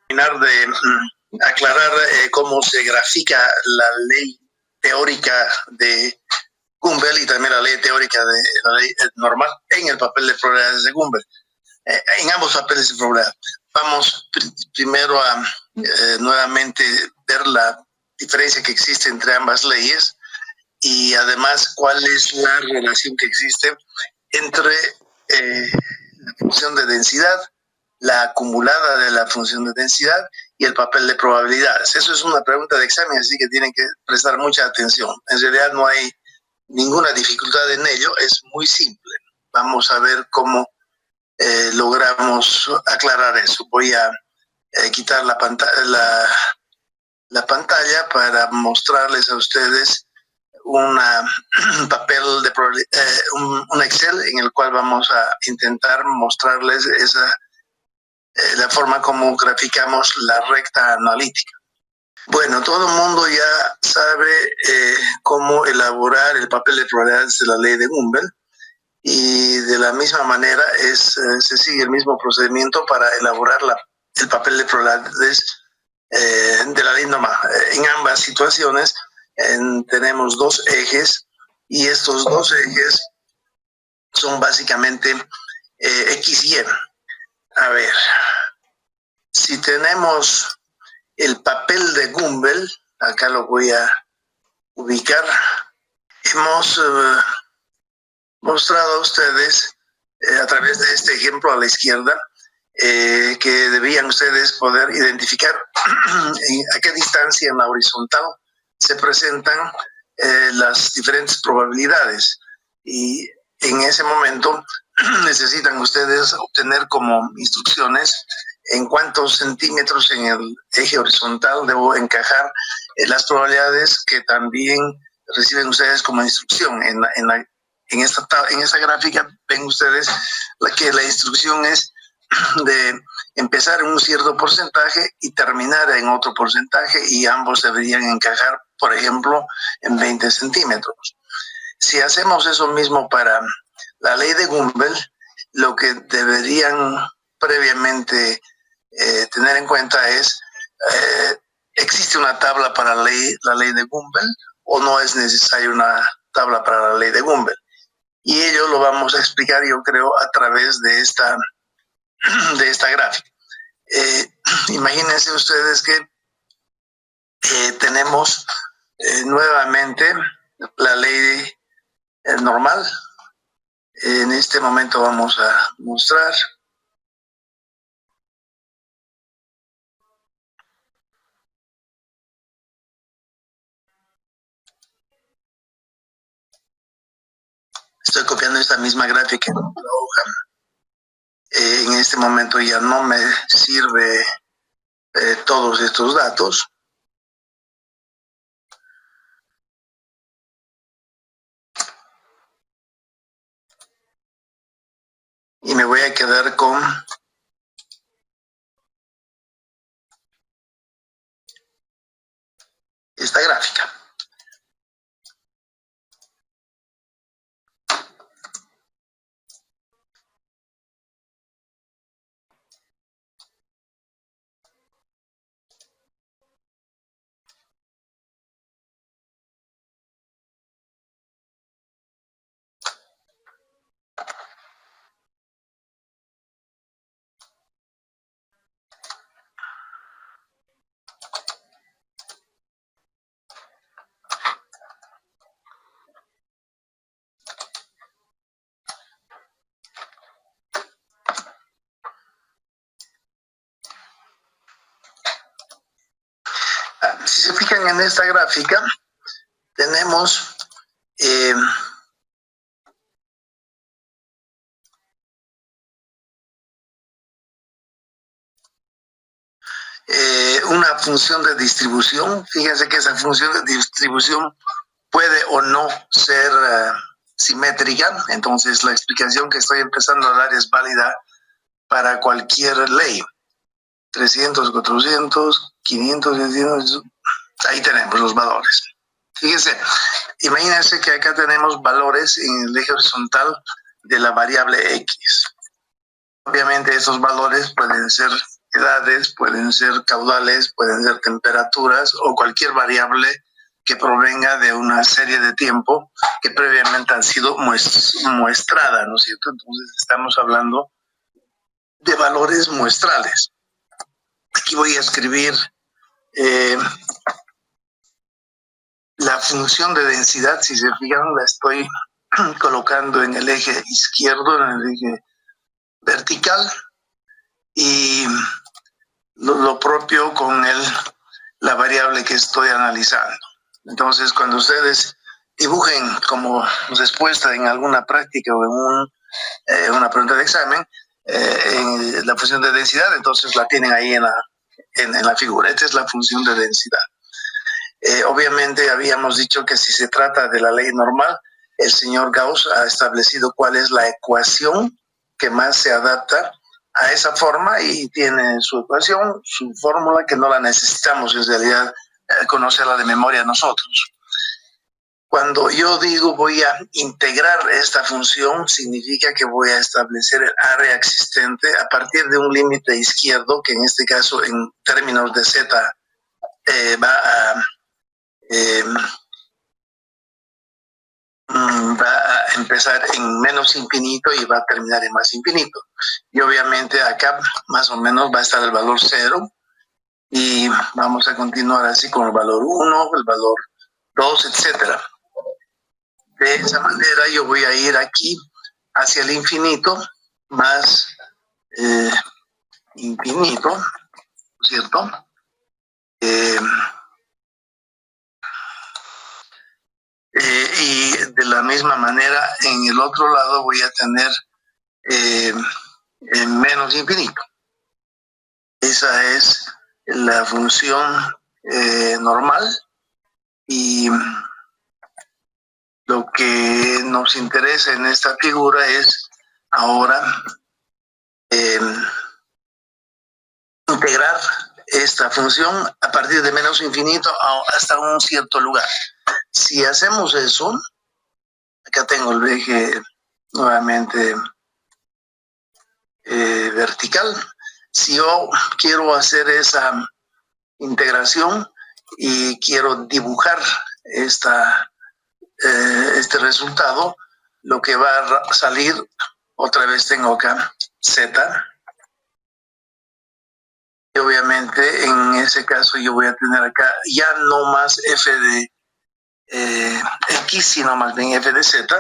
terminar de aclarar cómo se grafica la ley teórica de Gumbel y también la ley teórica de la ley normal en el papel de probabilidades de Gumbel. En ambos papeles de probabilidad. Vamos primero a nuevamente ver la diferencia que existe entre ambas leyes y además cuál es la relación que existe entre la función de densidad, la acumulada de la función de densidad y el papel de probabilidades. Eso es una pregunta de examen, así que tienen que prestar mucha atención. En realidad no hay ninguna dificultad en ello, es muy simple. Vamos a ver cómo logramos aclarar eso. Voy a quitar la pantalla para mostrarles a ustedes un papel de un Excel en el cual vamos a intentar mostrarles la forma como graficamos la recta analítica. Bueno, todo el mundo ya sabe cómo elaborar el papel de probabilidades de la ley de Gumbel y de la misma manera se sigue el mismo procedimiento para elaborar el papel de probabilidades de la ley normal. En ambas situaciones tenemos dos ejes y estos dos ejes son básicamente X y Y. A ver, si tenemos el papel de Gumbel, acá lo voy a ubicar, hemos mostrado a ustedes a través de este ejemplo a la izquierda que debían ustedes poder identificar a qué distancia en la horizontal se presentan las diferentes probabilidades y en ese momento necesitan ustedes obtener como instrucciones en cuántos centímetros en el eje horizontal debo encajar las probabilidades que también reciben ustedes como instrucción. En esta gráfica ven ustedes que la instrucción es de empezar en un cierto porcentaje y terminar en otro porcentaje y ambos deberían encajar, por ejemplo, en 20 centímetros. Si hacemos eso mismo para la ley de Gumbel, lo que deberían previamente tener en cuenta es, ¿existe una tabla para la ley de Gumbel o no es necesaria una tabla para la ley de Gumbel? Y ello lo vamos a explicar, yo creo, a través de esta gráfica. Imagínense ustedes que tenemos nuevamente la ley normal. En este momento vamos a mostrar. Estoy copiando esta misma gráfica en la hoja. En este momento ya no me sirve todos estos datos. Y me voy a quedar con esta gráfica. Si se fijan en esta gráfica, tenemos una función de distribución. Fíjense que esa función de distribución puede o no ser simétrica, entonces la explicación que estoy empezando a dar es válida para cualquier ley. 300, 400, 500, 600, ahí tenemos los valores. Fíjense, imagínense que acá tenemos valores en el eje horizontal de la variable X. Obviamente esos valores pueden ser edades, pueden ser caudales, pueden ser temperaturas o cualquier variable que provenga de una serie de tiempo que previamente han sido muestrada, ¿no es cierto? Entonces estamos hablando de valores muestrales. Aquí voy a escribir la función de densidad. Si se fijan, la estoy colocando en el eje izquierdo, en el eje vertical, y lo propio con la variable que estoy analizando. Entonces, cuando ustedes dibujen como respuesta en alguna práctica o en una pregunta de examen, en la función de densidad, entonces la tienen ahí en la figura. Esta es la función de densidad. Obviamente habíamos dicho que si se trata de la ley normal, el señor Gauss ha establecido cuál es la ecuación que más se adapta a esa forma y tiene su ecuación, su fórmula, que no la necesitamos en realidad conocerla de memoria nosotros. Cuando yo digo voy a integrar esta función, significa que voy a establecer el área existente a partir de un límite izquierdo, que en este caso en términos de z va a empezar en menos infinito y va a terminar en más infinito. Y obviamente acá más o menos va a estar el valor 0 y vamos a continuar así con el valor 1, el valor 2, etcétera. De esa manera yo voy a ir aquí hacia el infinito más infinito, ¿cierto? Y de la misma manera en el otro lado voy a tener menos infinito. Esa es la función normal, y lo que nos interesa en esta figura es ahora integrar esta función a partir de menos infinito hasta un cierto lugar. Si hacemos eso, acá tengo el eje nuevamente vertical. Si yo quiero hacer esa integración y quiero dibujar este resultado, lo que va a salir, otra vez tengo acá z, y obviamente en ese caso yo voy a tener acá ya no más f de x, sino más bien f de z,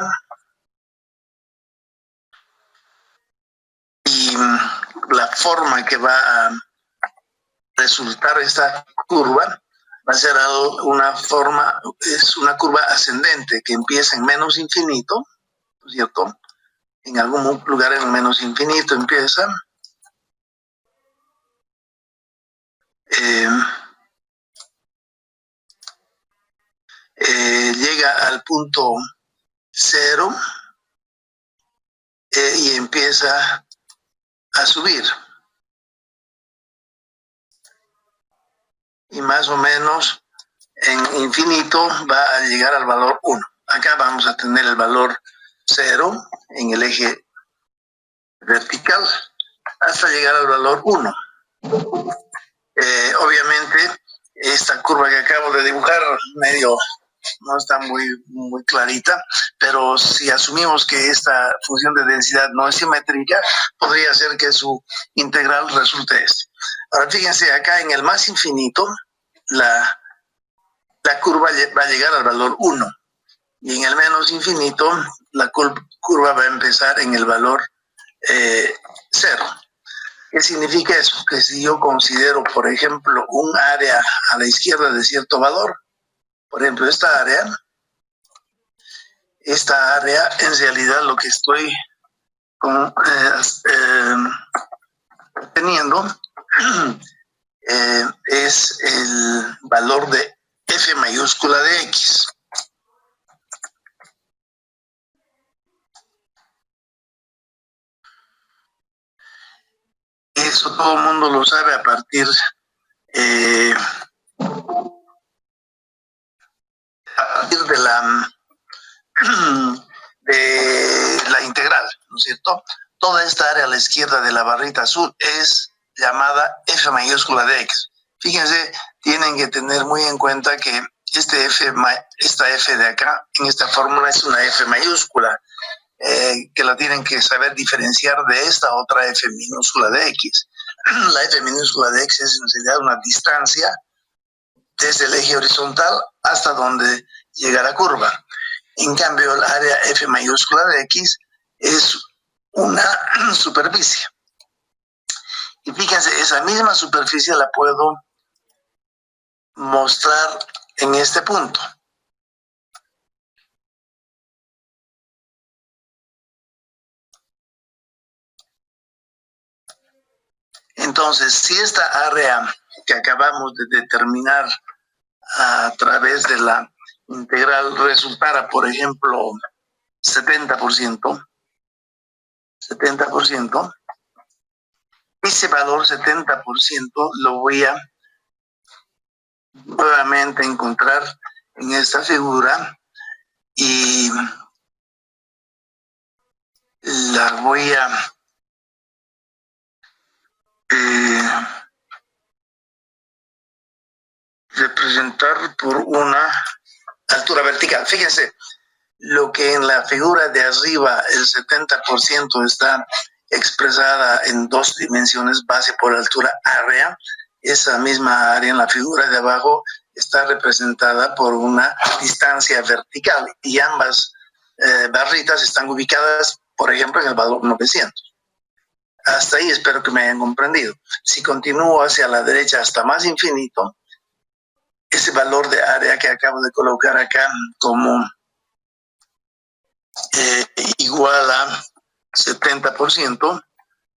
y la forma que va a resultar esta curva va a ser una forma, es una curva ascendente que empieza en menos infinito, ¿cierto? En algún lugar en menos infinito empieza, llega al punto 0 y empieza a subir. Y más o menos en infinito va a llegar al valor 1. Acá vamos a tener el valor 0 en el eje vertical hasta llegar al valor 1. Obviamente esta curva que acabo de dibujar medio no está muy clarita, pero si asumimos que esta función de densidad no es simétrica, podría ser que su integral resulte este. Ahora fíjense, acá en el más infinito la curva va a llegar al valor 1, y en el menos infinito la curva va a empezar en el valor 0. ¿Qué significa eso? Que si yo considero, por ejemplo, un área a la izquierda de cierto valor, por ejemplo, esta área en realidad lo que estoy teniendo es el valor de f mayúscula de x. Eso todo el mundo lo sabe a partir de la integral, ¿no es cierto? Toda esta área a la izquierda de la barrita azul es llamada F mayúscula de X. Fíjense, tienen que tener muy en cuenta que esta F de acá, en esta fórmula, es una F mayúscula, que la tienen que saber diferenciar de esta otra F minúscula de X. La F minúscula de X es en realidad una distancia desde el eje horizontal hasta donde llega la curva. En cambio, el área F mayúscula de X es una superficie. Y fíjense, esa misma superficie la puedo mostrar en este punto. Entonces, si esta área que acabamos de determinar a través de la integral resultara, por ejemplo, 70%, ese valor 70% lo voy a nuevamente encontrar en esta figura y la voy a representar por una altura vertical. Fíjense, lo que en la figura de arriba el 70% está expresada en 2 dimensiones, base por altura, área, esa misma área en la figura de abajo está representada por una distancia vertical y ambas barritas están ubicadas, por ejemplo, en el valor 900. Hasta ahí espero que me hayan comprendido. Si continúo hacia la derecha hasta más infinito, ese valor de área que acabo de colocar acá como igual a 70%,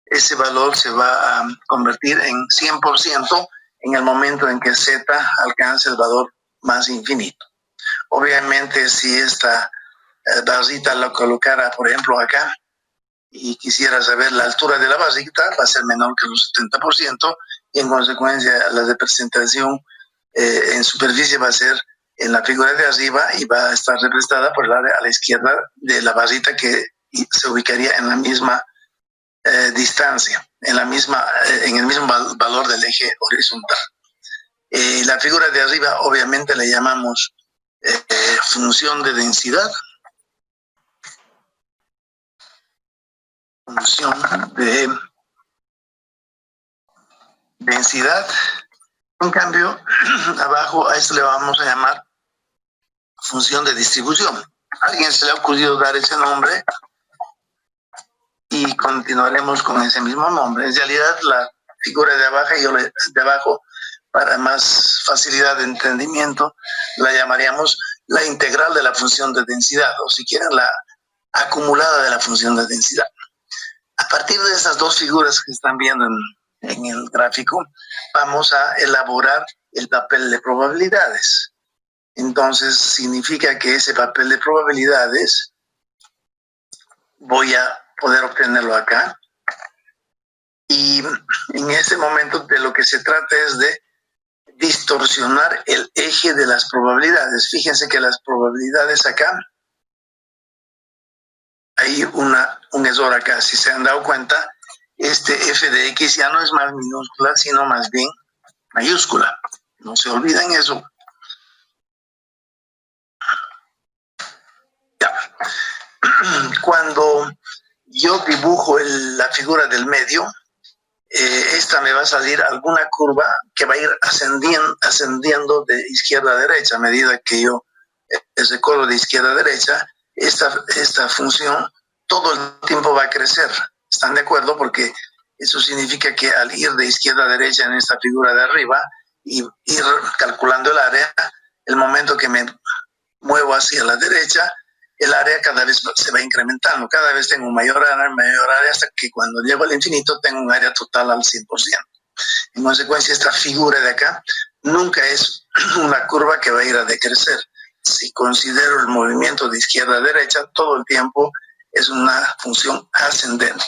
ese valor se va a convertir en 100% en el momento en que Z alcance el valor más infinito. Obviamente, si esta barrita la colocara, por ejemplo, acá, y quisiera saber la altura de la barrita, va a ser menor que los 70%, y en consecuencia la representación en superficie va a ser en la figura de arriba y va a estar representada por el área a la izquierda de la barrita que se ubicaría en la misma distancia, en el mismo valor del eje horizontal. La figura de arriba obviamente le llamamos función de densidad. Función de densidad. En cambio, abajo a esto le vamos a llamar función de distribución. A alguien se le ha ocurrido dar ese nombre y continuaremos con ese mismo nombre. En realidad, la figura de abajo, para más facilidad de entendimiento, la llamaríamos la integral de la función de densidad, o si quieren, la acumulada de la función de densidad. A partir de estas dos figuras que están viendo en el gráfico, vamos a elaborar el papel de probabilidades. Entonces, significa que ese papel de probabilidades voy a poder obtenerlo acá. Y en este momento de lo que se trata es de distorsionar el eje de las probabilidades. Fíjense que las probabilidades acá, hay un error acá. Si se han dado cuenta, este f de x ya no es más minúscula, sino más bien mayúscula. No se olviden eso. Ya. Cuando yo dibujo la figura del medio, esta me va a salir alguna curva que va a ir ascendiendo de izquierda a derecha. A medida que yo recorro de izquierda a derecha, esta función todo el tiempo va a crecer. ¿Están de acuerdo? Porque eso significa que al ir de izquierda a derecha en esta figura de arriba y ir calculando el área, el momento que me muevo hacia la derecha, el área cada vez se va incrementando. Cada vez tengo mayor área, hasta que cuando llego al infinito tengo un área total al 100%. En consecuencia, esta figura de acá nunca es una curva que va a ir a decrecer. Si considero el movimiento de izquierda a derecha, todo el tiempo es una función ascendente.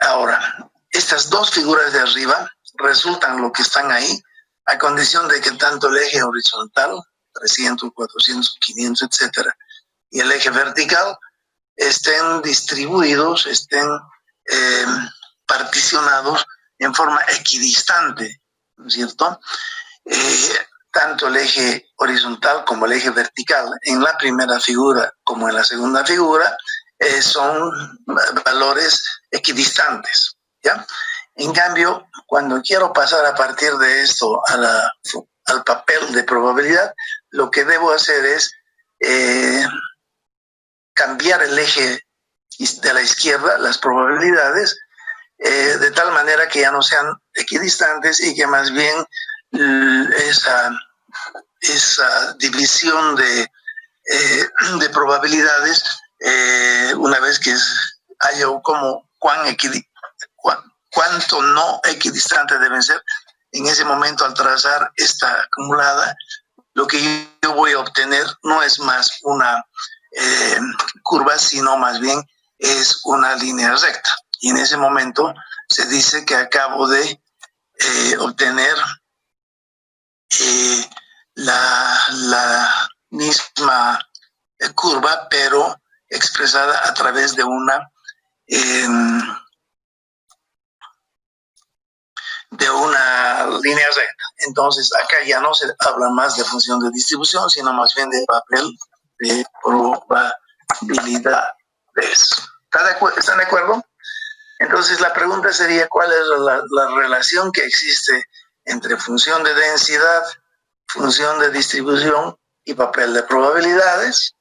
Ahora, estas dos figuras de arriba resultan lo que están ahí, a condición de que tanto el eje horizontal, 300, 400, 500, etcétera, y el eje vertical estén distribuidos, estén particionados en forma equidistante, ¿no es cierto? Tanto el eje horizontal como el eje vertical en la primera figura como en la segunda figura son valores equidistantes, ¿ya? En cambio, cuando quiero pasar a partir de esto al papel de probabilidad, lo que debo hacer es cambiar el eje de la izquierda, las probabilidades, de tal manera que ya no sean equidistantes y que más bien esa división de probabilidades, una vez que haya como cuánto no equidistante deben ser, en ese momento al trazar esta acumulada, lo que yo voy a obtener no es más una curva, sino más bien es una línea recta. Y en ese momento se dice que acabo de obtener la misma curva, pero expresada a través de una línea recta. Entonces acá ya no se habla más de función de distribución, sino más bien de papel de probabilidades. ¿Están de acuerdo? Entonces la pregunta sería, ¿cuál es la relación que existe entre función de densidad, función de distribución y papel de probabilidades?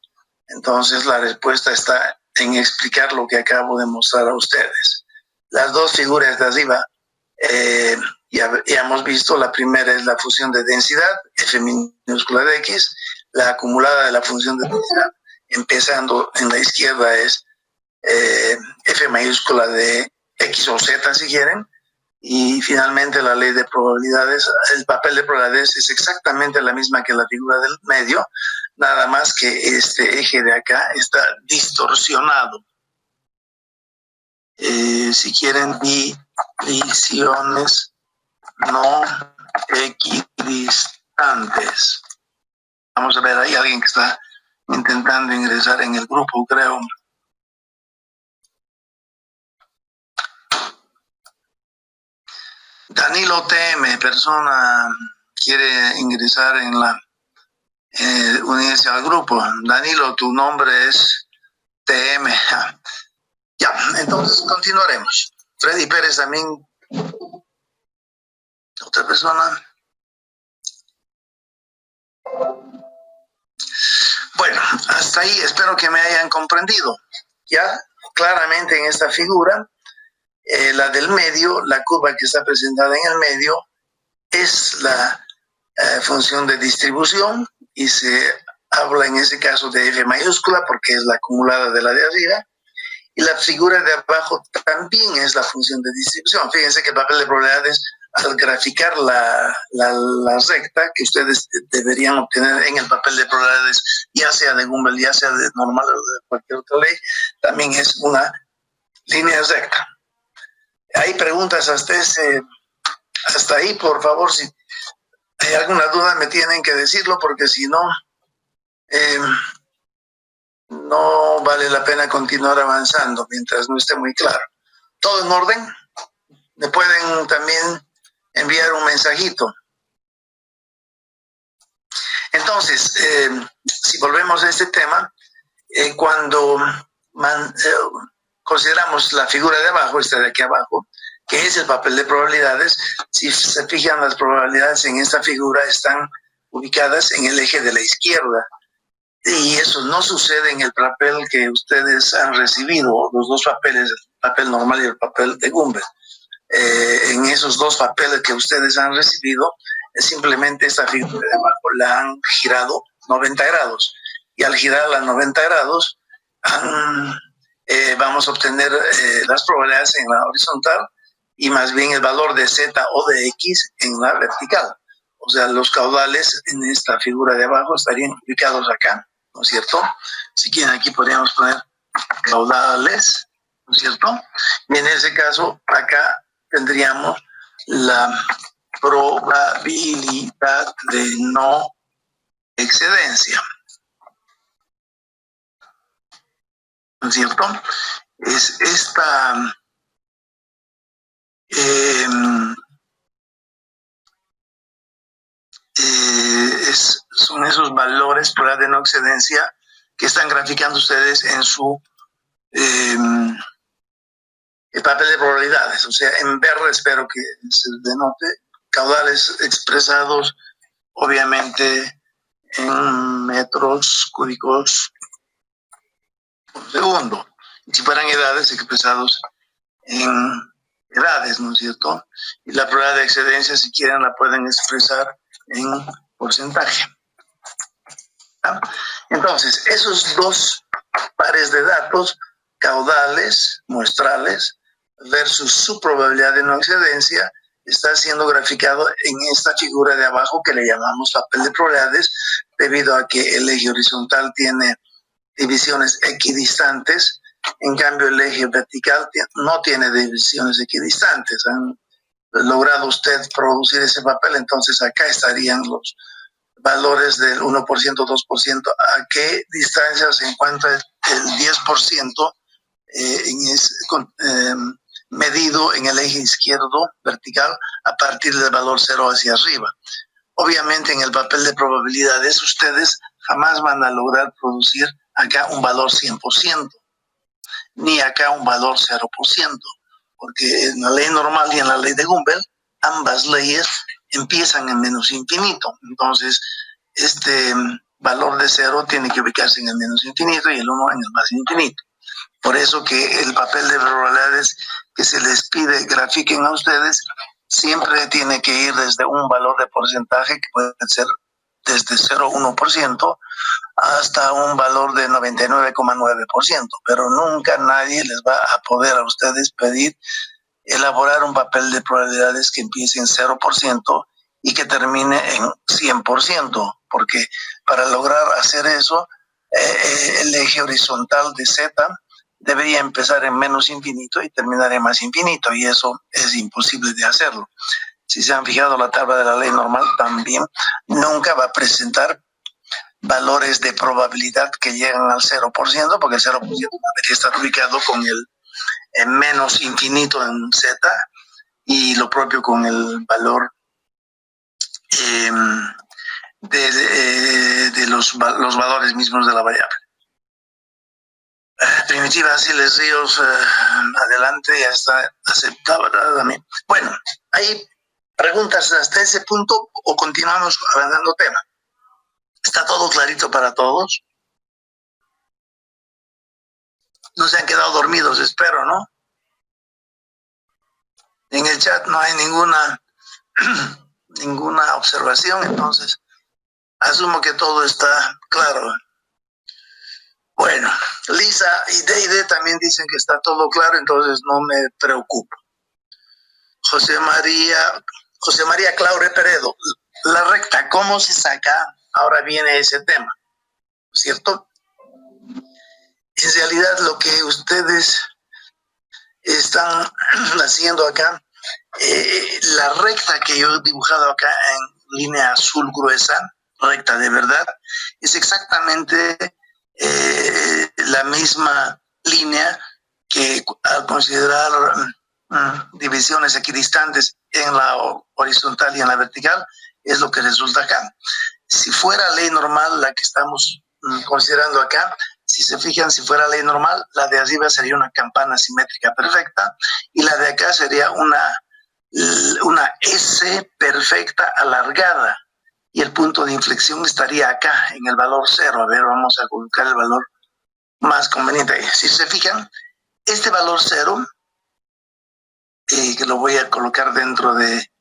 Entonces la respuesta está en explicar lo que acabo de mostrar a ustedes. Las dos figuras de arriba ya hemos visto. La primera es la función de densidad, F minúscula de X. La acumulada de la función de densidad, empezando en la izquierda, es F mayúscula de X o Z, si quieren. Y finalmente la ley de probabilidades, el papel de probabilidades es exactamente la misma que la figura del medio, nada más que este eje de acá está distorsionado. Si quieren, divisiones no equidistantes. Vamos a ver, hay alguien que está intentando ingresar en el grupo, creo. Danilo TM, persona quiere ingresar en la unirse al grupo. Danilo, tu nombre es TM. Ya, entonces continuaremos. Freddy Pérez también. Otra persona. Bueno, hasta ahí espero que me hayan comprendido. Ya, claramente en esta figura, la del medio, la curva que está presentada en el medio, es la función de distribución y se habla en ese caso de F mayúscula porque es la acumulada de la de arriba, y la figura de abajo también es la función de distribución. Fíjense que el papel de probabilidades, al graficar la recta que ustedes deberían obtener en el papel de probabilidades, ya sea de Gumbel, ya sea de normal o de cualquier otra ley, también es una línea recta. Hay preguntas hasta ahí, por favor. Si hay alguna duda me tienen que decirlo, porque si no, no vale la pena continuar avanzando mientras no esté muy claro. ¿Todo en orden? Me pueden también enviar un mensajito. Entonces, si volvemos a este tema, cuando consideramos la figura de abajo, esta de aquí abajo, que es el papel de probabilidades, si se fijan, las probabilidades en esta figura están ubicadas en el eje de la izquierda. Y eso no sucede en el papel que ustedes han recibido, los dos papeles, el papel normal y el papel de Gumbel. En esos dos papeles que ustedes han recibido, simplemente esta figura de abajo la han girado 90 grados. Y al girarla 90 grados, vamos a obtener las probabilidades en la horizontal y más bien el valor de Z o de X en la vertical. O sea, los caudales en esta figura de abajo estarían ubicados acá, ¿no es cierto? Si quieren, aquí podríamos poner caudales, ¿no es cierto? Y en ese caso, acá tendríamos la probabilidad de no excedencia, ¿no es cierto? Es esta Son esos valores por de no excedencia que están graficando ustedes en su el papel de probabilidades. O sea, en verde espero que se denote caudales expresados obviamente en metros cúbicos por segundo. Y si fueran edades, expresados en edades, ¿no es cierto? Y la probabilidad de excedencia, si quieren, la pueden expresar en porcentaje. ¿Ah? Entonces, esos dos pares de datos, caudales, muestrales, versus su probabilidad de no excedencia, está siendo graficado en esta figura de abajo que le llamamos papel de probabilidades, debido a que el eje horizontal tiene divisiones equidistantes, en cambio el eje vertical no tiene divisiones equidistantes. Han logrado usted producir ese papel, entonces acá estarían los valores del 1%, 2%, a qué distancia se encuentra el 10% medido en el eje izquierdo vertical a partir del valor 0 hacia arriba. Obviamente en el papel de probabilidades ustedes jamás van a lograr producir acá un valor 100%, ni acá un valor 0%, porque en la ley normal y en la ley de Gumbel, ambas leyes empiezan en menos infinito. Entonces, este valor de 0 tiene que ubicarse en el menos infinito y el 1 en el más infinito. Por eso que el papel de probabilidades que se les pide grafiquen a ustedes siempre tiene que ir desde un valor de porcentaje que puede ser desde 0,1% hasta un valor de 99,9%, pero nunca nadie les va a poder a ustedes pedir elaborar un papel de probabilidades que empiece en 0% y que termine en 100%, porque para lograr hacer eso, el eje horizontal de Z debería empezar en menos infinito y terminar en más infinito, y eso es imposible de hacerlo. Si se han fijado, la tabla de la ley normal también nunca va a presentar valores de probabilidad que llegan al 0%, porque el 0% debería estar ubicado con el menos infinito en Z, y lo propio con el valor de los valores mismos de la variable. Primitiva Siles Ríos, adelante, ya está aceptada también. Bueno, ¿hay preguntas hasta ese punto o continuamos avanzando tema? ¿Está todo clarito para todos? No se han quedado dormidos, espero, ¿no? En el chat no hay ninguna observación, entonces asumo que todo está claro. Bueno, Lisa y Deide también dicen que está todo claro, entonces no me preocupo. José María Claure Peredo, la recta, ¿cómo se saca? Ahora viene ese tema, ¿cierto? En realidad lo que ustedes están haciendo acá, la recta que yo he dibujado acá en línea azul gruesa, recta de verdad, es exactamente la misma línea que al considerar divisiones equidistantes en la horizontal y en la vertical, es lo que resulta acá. Si fuera ley normal la que estamos considerando acá, si se fijan, si fuera ley normal, la de arriba sería una campana simétrica perfecta y la de acá sería una S perfecta alargada, y el punto de inflexión estaría acá en el valor 0. A ver, vamos a colocar el valor más conveniente ahí. Si se fijan, este valor 0, que lo voy a colocar dentro de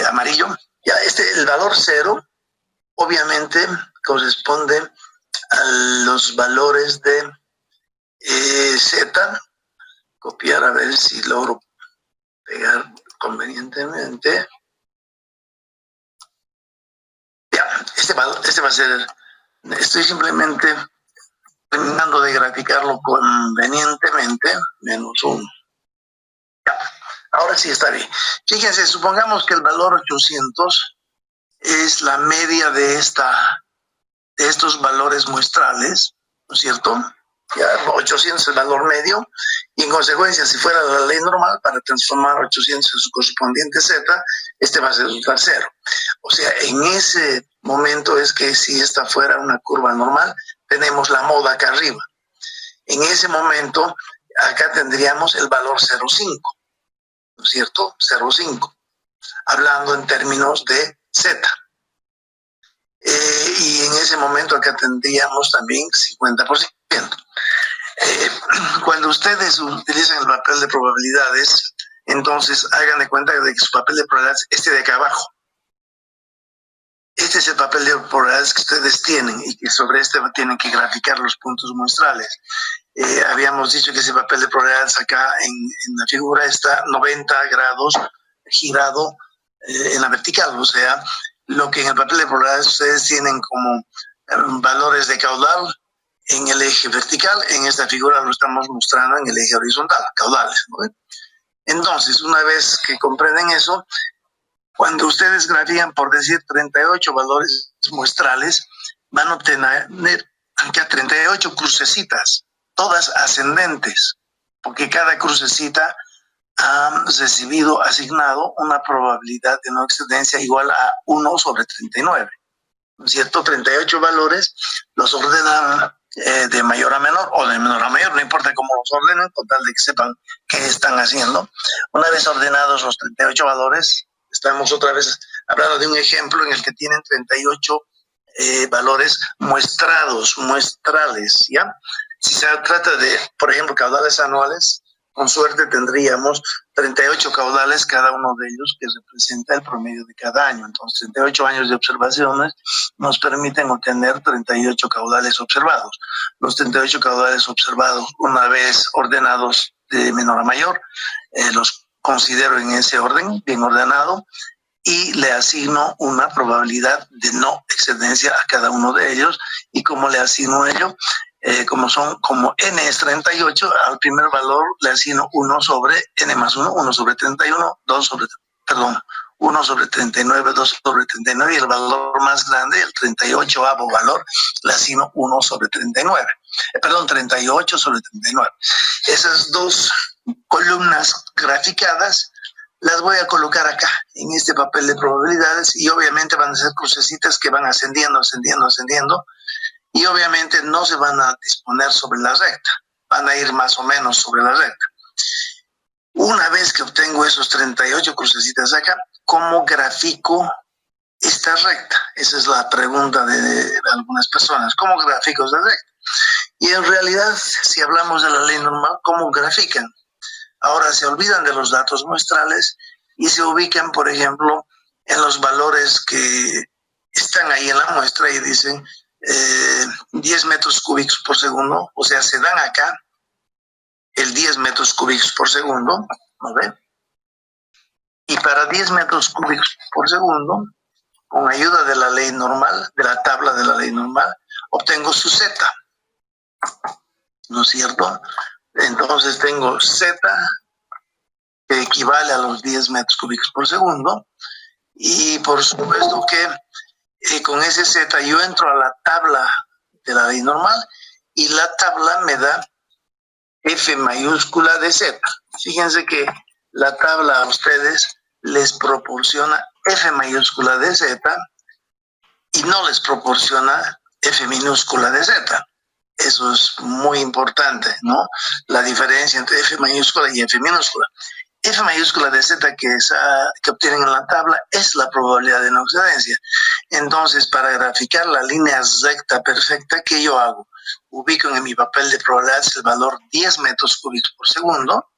amarillo, ya el valor 0 obviamente corresponde a los valores de Z. Copiar, a ver si logro pegar convenientemente. Ya, este va a ser, estoy simplemente terminando de graficarlo convenientemente, -1. Ya, ahora sí está bien. Fíjense, supongamos que el valor 800 es la media de estos valores muestrales, ¿no es cierto? ya 800 es el valor medio, y en consecuencia, si fuera la ley normal, para transformar 800 en su correspondiente z, este va a resultar 0. O sea, en ese momento es que si esta fuera una curva normal, tenemos la moda acá arriba. En ese momento, acá tendríamos el valor 0,5, ¿no es cierto? 0,5, hablando en términos de z. Y en ese momento acá tendríamos también 50%. Cuando ustedes utilizan el papel de probabilidades, entonces hagan de cuenta de que su papel de probabilidades es este de acá abajo. Este es el papel de probabilidades que ustedes tienen y que sobre este tienen que graficar los puntos muestrales. Habíamos dicho que ese papel de probabilidades acá en la figura está 90 grados girado en la vertical, o sea, lo que en el papel de probabilidades ustedes tienen como valores de caudal en el eje vertical, en esta figura lo estamos mostrando en el eje horizontal, caudales, ¿no? Entonces, una vez que comprenden eso, cuando ustedes grafían, por decir, 38 valores muestrales, van a obtener acá 38 crucecitas, todas ascendentes, porque cada crucecita ha recibido asignado una probabilidad de no excedencia igual a 1 sobre 39, ¿no es cierto? 38 valores los ordenan de mayor a menor o de menor a mayor, no importa cómo los ordenen, con tal de que sepan qué están haciendo. Una vez ordenados los 38 valores, estamos otra vez hablando de un ejemplo en el que tienen 38 valores muestrales, ¿ya? Si se trata de, por ejemplo, caudales anuales, con suerte tendríamos 38 caudales, cada uno de ellos que representa el promedio de cada año. Entonces, 38 años de observaciones nos permiten obtener 38 caudales observados. Los 38 caudales observados, una vez ordenados de menor a mayor, los considero en ese orden, bien ordenado, y le asigno una probabilidad de no excedencia a cada uno de ellos. ¿Y cómo le asigno ello? Como n es 38, al primer valor le asigno 1 sobre n más 1, 1 sobre 31, 1 sobre 39, 2 sobre 39, y el valor más grande, el 38avo valor, le asigno 1 sobre 39. 38 sobre 39. Esas dos columnas graficadas las voy a colocar acá, en este papel de probabilidades, y obviamente van a ser crucecitas que van ascendiendo, y obviamente no se van a disponer sobre la recta, van a ir más o menos sobre la recta. Una vez que obtengo esos 38 crucecitas acá, ¿cómo grafico esta recta? Esa es la pregunta de algunas personas. ¿Cómo grafico esta recta? Y en realidad, si hablamos de la ley normal, ¿cómo grafican? Ahora se olvidan de los datos muestrales y se ubican, por ejemplo, en los valores que están ahí en la muestra y dicen 10 metros cúbicos por segundo, o sea, se dan acá el 10 metros cúbicos por segundo, ¿no ve? Y para 10 metros cúbicos por segundo, con ayuda de la ley normal, de la tabla de la ley normal, obtengo su Z, ¿no es cierto? Entonces tengo Z, que equivale a los 10 metros cúbicos por segundo, y por supuesto que con ese Z yo entro a la tabla de la ley normal, y la tabla me da F mayúscula de Z. Fíjense que la tabla a ustedes les proporciona F mayúscula de Z y no les proporciona F minúscula de Z. Eso es muy importante, ¿no? La diferencia entre F mayúscula y F minúscula. F mayúscula de Z que obtienen en la tabla es la probabilidad de no excedencia. Entonces, para graficar la línea recta perfecta, ¿qué yo hago? Ubico en mi papel de probabilidades el valor 10 metros cúbicos por segundo,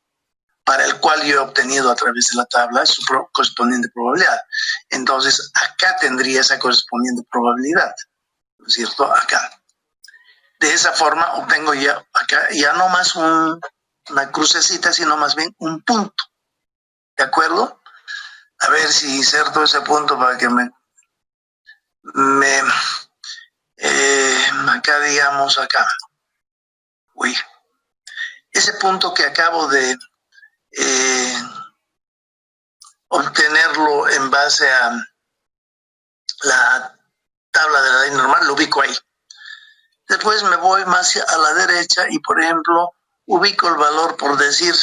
para el cual yo he obtenido a través de la tabla su correspondiente probabilidad. Entonces, acá tendría esa correspondiente probabilidad, ¿no es cierto? Acá. De esa forma obtengo ya acá, ya no más una crucecita, sino más bien un punto. ¿De acuerdo? A ver si inserto ese punto para que acá digamos acá. Uy. Ese punto que acabo de obtenerlo en base a la tabla de la ley normal, lo ubico ahí. Después me voy más a la derecha y, por ejemplo, ubico el valor, por decir,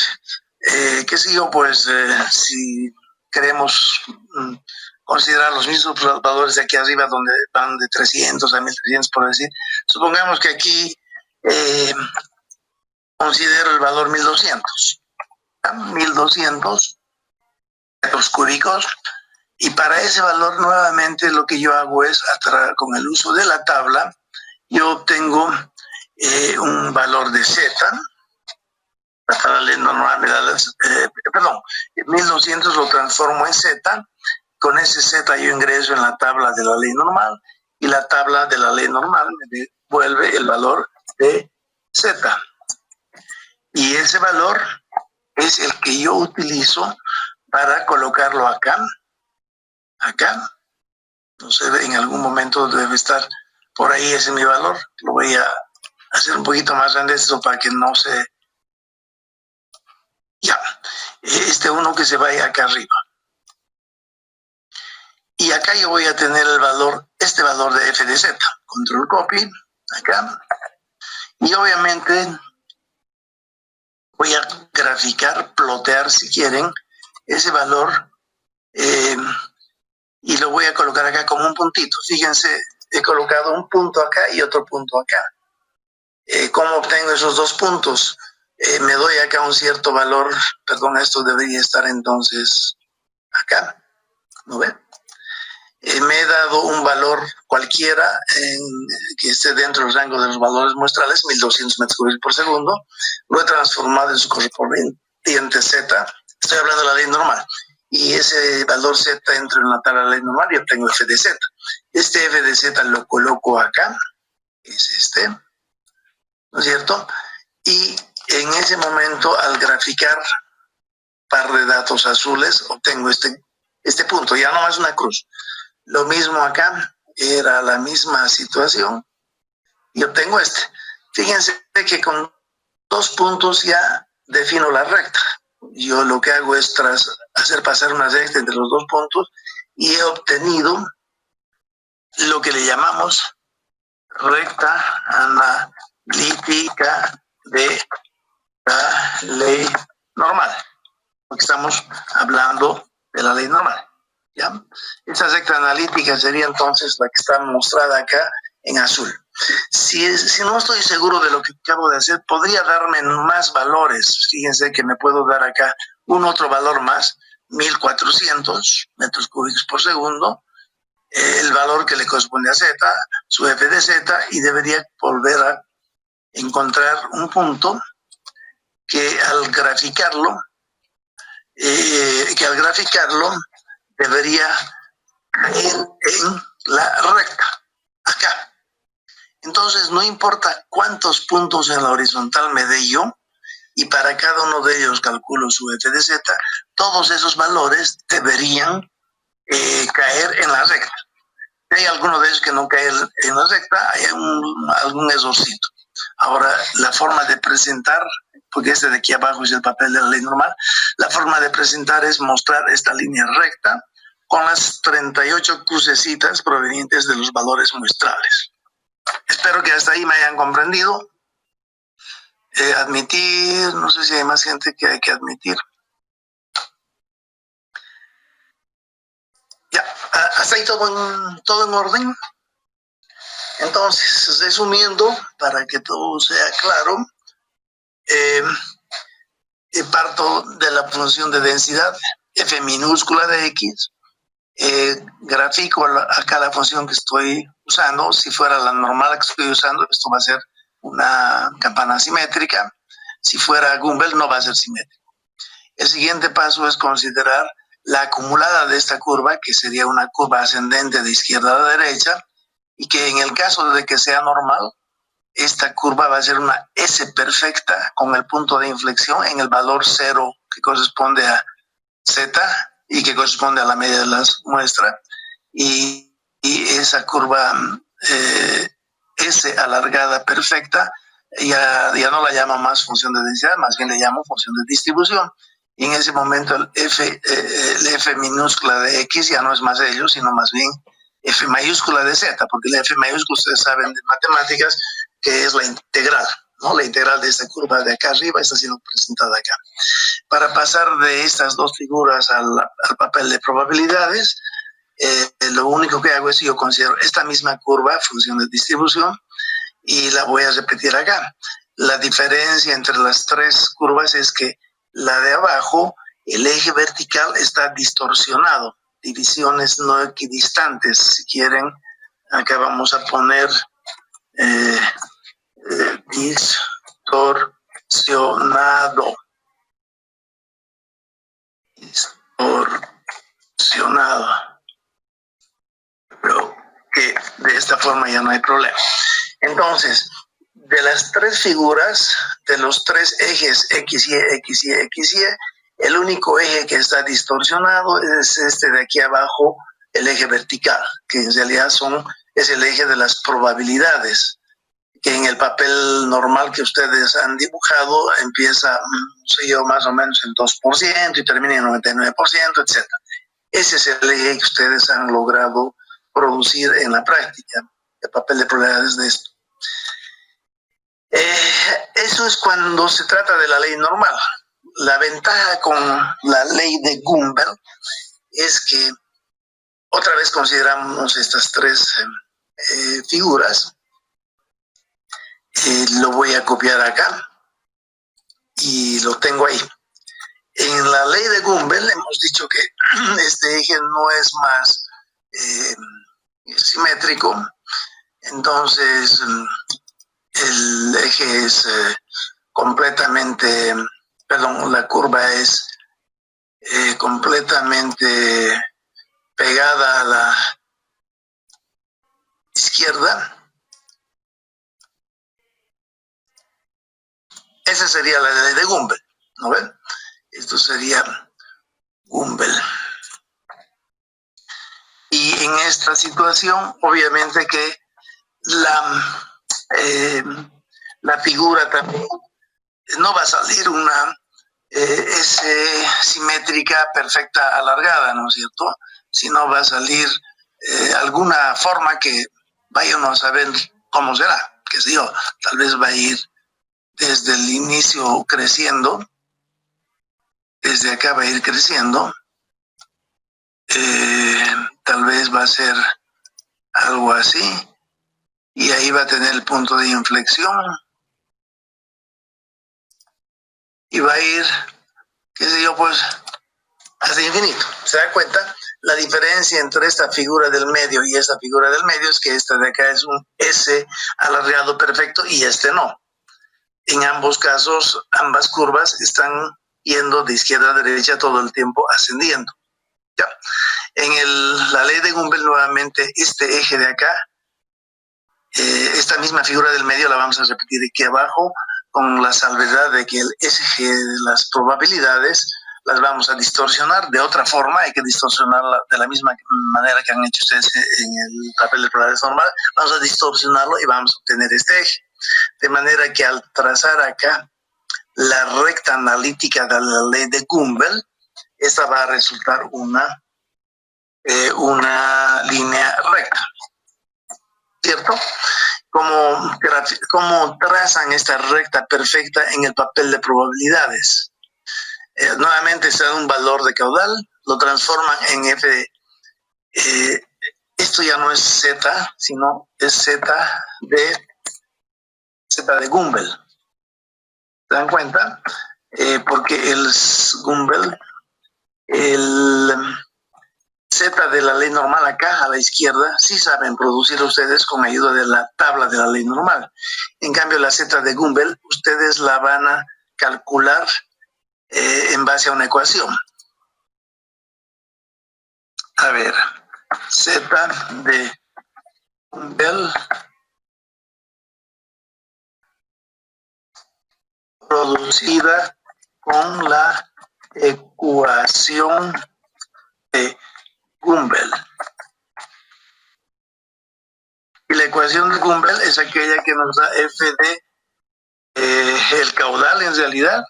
qué sé yo, pues si queremos considerar los mismos valores de aquí arriba, donde van de 300 a 1300, por decir, supongamos que aquí considero el valor 1200. 1200 metros cúbicos, y para ese valor nuevamente lo que yo hago es, con el uso de la tabla, yo obtengo un valor de Z. La ley normal me da perdón, 1200 lo transformo en Z. Con ese Z yo ingreso en la tabla de la ley normal, y la tabla de la ley normal me devuelve el valor de Z. Y ese valor es el que yo utilizo para colocarlo acá. No sé, en algún momento debe estar por ahí ese mi valor. Lo voy a hacer un poquito más grande esto para que no se... Ya, uno que se vaya acá arriba. Y acá yo voy a tener el valor, este valor de f de z. Control copy, acá. Y obviamente voy a graficar, plotear si quieren, ese valor, y lo voy a colocar acá como un puntito. Fíjense, he colocado un punto acá y otro punto acá. ¿Cómo obtengo esos dos puntos? Me doy acá un cierto valor, perdón, esto debería estar entonces acá, ¿no ven? Me he dado un valor cualquiera que esté dentro del rango de los valores muestrales, 1200 metros cúbicos por segundo. Lo he transformado en su correspondiente Z. Estoy hablando de la ley normal. Y ese valor Z entra en la tabla de la ley normal y obtengo f de Z. Este f de Z lo coloco acá, es ¿no es cierto? Y en ese momento, al graficar par de datos azules, obtengo este punto, ya no más una cruz. Lo mismo acá, era la misma situación, y obtengo este. Fíjense que con dos puntos ya defino la recta. Yo lo que hago es hacer pasar una recta entre los dos puntos, y he obtenido lo que le llamamos recta analítica de la ley normal, porque estamos hablando de la ley normal, ¿ya? Esa recta analítica sería entonces la que está mostrada acá en azul. Si no estoy seguro de lo que acabo de hacer, podría darme más valores. Fíjense que me puedo dar acá un otro valor más, 1400 metros cúbicos por segundo, el valor que le corresponde a Z, su f de Z, y debería volver a encontrar un punto que al graficarlo debería caer en la recta, acá. Entonces no importa cuántos puntos en la horizontal me dé yo, y para cada uno de ellos calculo su f de z, todos esos valores deberían caer en la recta. Si hay alguno de ellos que no cae en la recta, hay algún errorcito. Ahora, la forma de presentar, porque este de aquí abajo es el papel de la ley normal, la forma de presentar es mostrar esta línea recta con las 38 crucecitas provenientes de los valores muestrales. Espero que hasta ahí me hayan comprendido. Admitir, no sé si hay más gente que hay que admitir. Ya, hasta ahí todo en orden. Entonces, resumiendo, para que todo sea claro, parto de la función de densidad, f minúscula de x, grafico acá la función que estoy usando. Si fuera la normal que estoy usando, esto va a ser una campana simétrica. Si fuera Gumbel, no va a ser simétrico. El siguiente paso es considerar la acumulada de esta curva, que sería una curva ascendente de izquierda a derecha, y que en el caso de que sea normal, esta curva va a ser una S perfecta con el punto de inflexión en el valor 0, que corresponde a Z y que corresponde a la media de las muestras, y esa curva S alargada perfecta ya no la llama más función de densidad, más bien le llamo función de distribución. Y en ese momento el f minúscula de x ya no es más ello, sino más bien f mayúscula de z, porque la f mayúscula, ustedes saben de matemáticas, que es la integral, ¿no? La integral de esta curva de acá arriba está siendo presentada acá. Para pasar de estas dos figuras al papel de probabilidades, lo único que hago es yo considero esta misma curva, función de distribución, y la voy a repetir acá. La diferencia entre las tres curvas es que la de abajo, el eje vertical está distorsionado, divisiones no equidistantes. Si quieren, acá vamos a poner distorsionado. Distorsionado. Pero que de esta forma ya no hay problema. Entonces, de las tres figuras, de los tres ejes X, Y, X, Y, X, Y, el único eje que está distorsionado es este de aquí abajo, el eje vertical, que en realidad es el eje de las probabilidades, que en el papel normal que ustedes han dibujado empieza, no sé yo, más o menos en 2% y termina en 99%, etc. Ese es el eje que ustedes han logrado producir en la práctica, el papel de probabilidades de esto. Eso es cuando se trata de la ley normal. La ventaja con la ley de Gumbel es que otra vez consideramos estas tres figuras. Lo voy a copiar acá y lo tengo ahí. En la ley de Gumbel hemos dicho que este eje no es más simétrico, entonces el eje es completamente, perdón, la curva es completamente pegada a la izquierda. Esa sería la ley de Gumbel, ¿no ven? Esto sería Gumbel. Y en esta situación, obviamente que la figura también no va a salir una S simétrica perfecta alargada, ¿no es cierto? Sino va a salir alguna forma que váyanos a saber cómo será, qué sé yo, tal vez va a ir desde el inicio creciendo, desde acá va a ir creciendo, tal vez va a ser algo así, y ahí va a tener el punto de inflexión, y va a ir, qué sé yo, pues, hasta infinito. ¿Se da cuenta? La diferencia entre esta figura del medio y esta figura del medio es que esta de acá es un S alargado perfecto y este no. En ambos casos, ambas curvas están yendo de izquierda a derecha todo el tiempo ascendiendo. ¿Ya? En la ley de Gumbel, nuevamente, este eje de acá, esta misma figura del medio la vamos a repetir aquí abajo, con la salvedad de que el eje de las probabilidades las vamos a distorsionar de otra forma. Hay que distorsionarla de la misma manera que han hecho ustedes en el papel de probabilidades normal. Vamos a distorsionarlo y vamos a obtener este eje. De manera que al trazar acá la recta analítica de la ley de Gumbel, esta va a resultar una línea recta, ¿cierto? ¿Cómo trazan esta recta perfecta en el papel de probabilidades? Nuevamente se da un valor de caudal, lo transforman en F. Esto ya no es Z, sino es Z de Gumbel. ¿Se dan cuenta? Porque el Gumbel, el Z de la ley normal acá a la izquierda, sí saben producir ustedes con ayuda de la tabla de la ley normal. En cambio, la Z de Gumbel, ustedes la van a calcular en base a una ecuación. A ver, Z de Gumbel producida con la ecuación de Gumbel. Y la ecuación de Gumbel es aquella que nos da F de el caudal en realidad,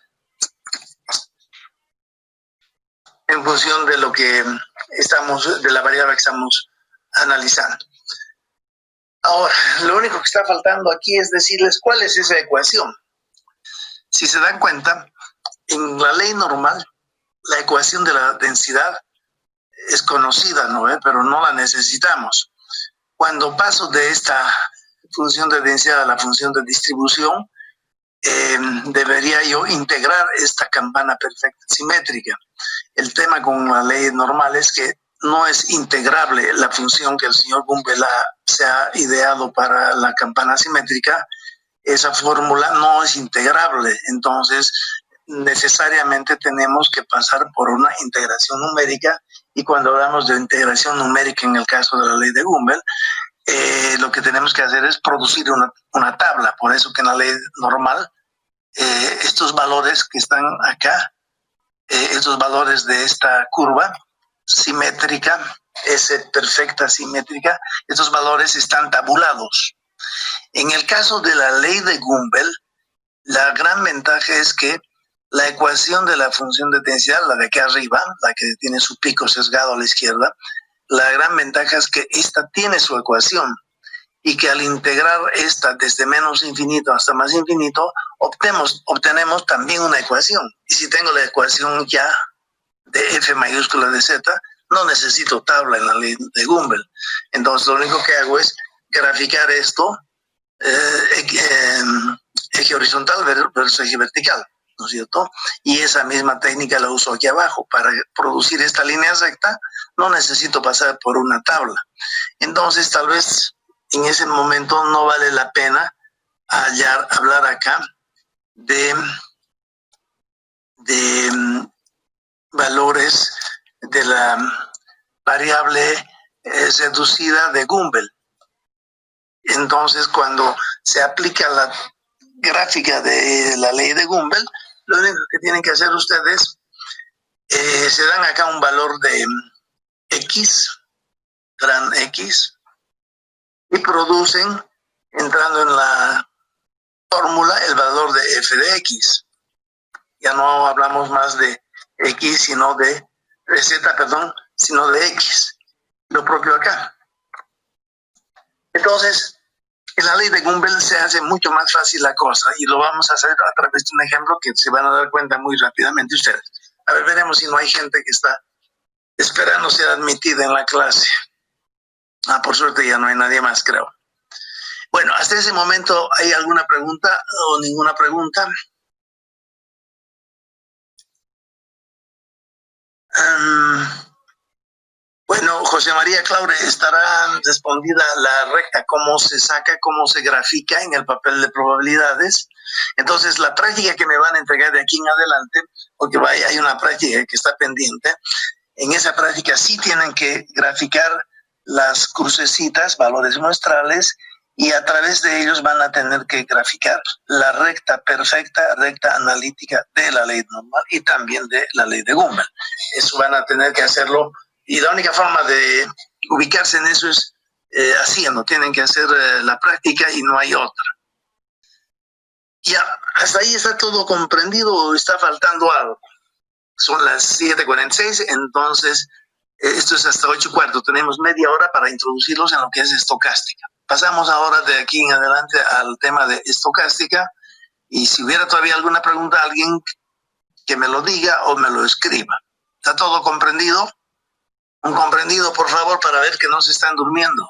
en función de lo que de la variable que estamos analizando. Ahora, lo único que está faltando aquí es decirles cuál es esa ecuación. Si se dan cuenta, en la ley normal, la ecuación de la densidad es conocida, ¿no? Pero no la necesitamos. Cuando paso de esta función de densidad a la función de distribución, debería yo integrar esta campana perfecta simétrica. El tema con la ley normal es que no es integrable la función que el señor Gumbel se ha ideado para la campana simétrica. Esa fórmula no es integrable, entonces necesariamente tenemos que pasar por una integración numérica, y cuando hablamos de integración numérica en el caso de la ley de Gumbel, lo que tenemos que hacer es producir una tabla. Por eso que en la ley normal, estos valores que están acá, estos valores de esta curva simétrica, S perfecta simétrica, estos valores están tabulados. En el caso de la ley de Gumbel, la gran ventaja es que la ecuación de la función de densidad, la de aquí arriba, la que tiene su pico sesgado a la izquierda, la gran ventaja es que esta tiene su ecuación, y que al integrar esta desde menos infinito hasta más infinito, obtenemos también una ecuación. Y si tengo la ecuación ya de f mayúscula de z, no necesito tabla en la ley de Gumbel. Entonces lo único que hago es graficar esto, eje horizontal versus eje vertical, ¿no es cierto? Y esa misma técnica la uso aquí abajo. Para producir esta línea recta no necesito pasar por una tabla. Entonces tal vez en ese momento no vale la pena hablar acá de valores de la variable reducida de Gumbel. Entonces, cuando se aplica la gráfica de la ley de Gumbel, lo único que tienen que hacer ustedes, se dan acá un valor de X, gran X, y producen, entrando en la fórmula, el valor de f de X. Ya no hablamos más de X, sino de Z, perdón, sino de X. Lo propio acá. Entonces, en la ley de Gumbel se hace mucho más fácil la cosa, y lo vamos a hacer a través de un ejemplo que se van a dar cuenta muy rápidamente ustedes. A ver, veremos si no hay gente que está esperando ser admitida en la clase. Por suerte ya no hay nadie más, creo. Bueno, hasta ese momento, ¿hay alguna pregunta o ninguna pregunta? Bueno, José María Claure, estará respondida la recta, cómo se saca, cómo se grafica en el papel de probabilidades. Entonces, la práctica que me van a entregar de aquí en adelante, porque hay una práctica que está pendiente, en esa práctica sí tienen que graficar las crucecitas, valores muestrales, y a través de ellos van a tener que graficar la recta perfecta, recta analítica de la ley normal y también de la ley de Gumbel. Eso van a tener que hacerlo, y la única forma de ubicarse en eso es haciendo. Tienen que hacer la práctica y no hay otra. Ya, ¿hasta ahí está todo comprendido o está faltando algo? Son las 7:46, entonces esto es hasta 8:15. Tenemos media hora para introducirlos en lo que es estocástica. Pasamos ahora de aquí en adelante al tema de estocástica, y si hubiera todavía alguna pregunta, alguien que me lo diga o me lo escriba. ¿Está todo comprendido? Un comprendido, por favor, para ver que no se están durmiendo.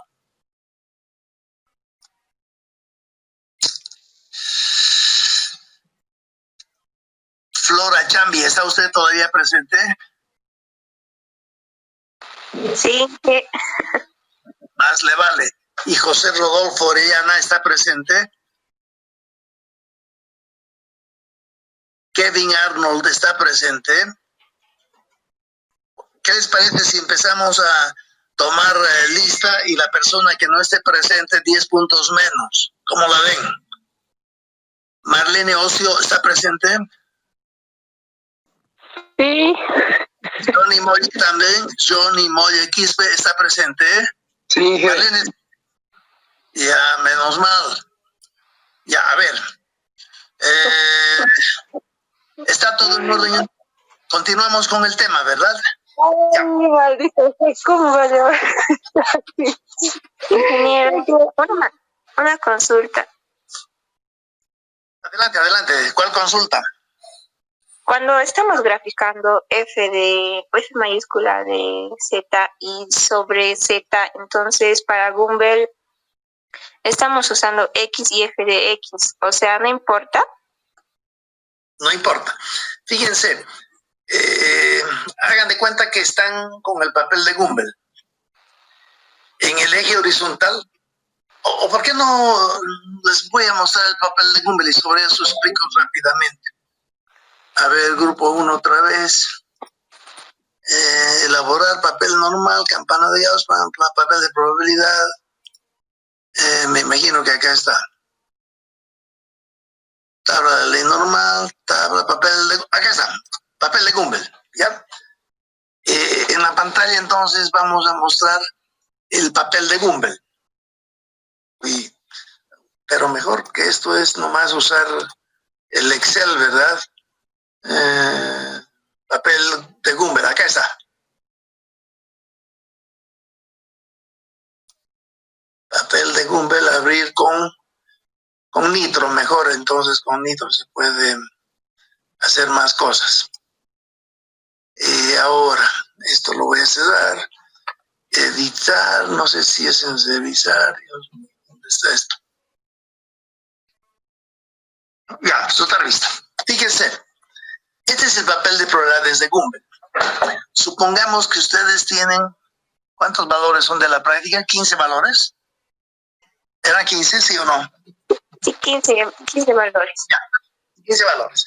Flora Chambi, ¿está usted todavía presente? Sí. Más le vale. ¿Y José Rodolfo Orellana está presente? Kevin Arnold está presente. ¿Qué les parece si empezamos a tomar lista, y la persona que no esté presente 10 puntos menos? ¿Cómo la ven? Marlene Ocio está presente. Sí. Johnny Molle también. Johnny Molle Quispe está presente. Sí. Marlene. Ya, menos mal. Ya, a ver. Está todo en orden. Continuamos con el tema, ¿verdad? Ay, maldito, ¿cómo va a llevar? Ingeniero. Una consulta. Adelante, adelante. ¿Cuál consulta? Cuando estamos graficando F mayúscula de Z y sobre Z, entonces para Gumbel estamos usando X y F de X. O sea, ¿no importa? No importa. Fíjense, hagan de cuenta que están con el papel de Gumbel en el eje horizontal. ¿O por qué no les voy a mostrar el papel de Gumbel y sobre eso explico rápidamente? A ver, grupo 1 otra vez. Elaborar papel normal, campana de Gauss, papel de probabilidad. Me imagino que acá está. Tabla de ley normal, tabla, papel de... Acá está, papel de Gumbel, ¿ya? En la pantalla entonces vamos a mostrar el papel de Gumbel. Pero mejor que esto es nomás usar el Excel, ¿verdad? Papel de Gumbel, acá está. Papel de Gumbel, abrir con Nitro, mejor, entonces con Nitro se puede hacer más cosas. Ahora, esto lo voy a cerrar. Editar, no sé si es en revisar. Dios mío, ¿dónde está esto? Ya, esto está listo. Fíjense, este es el papel de probabilidades de Gumbel. Supongamos que ustedes tienen, ¿cuántos valores son de la práctica? ¿15 valores? ¿Eran 15, sí o no? Sí, 15 valores. Ya, 15 valores.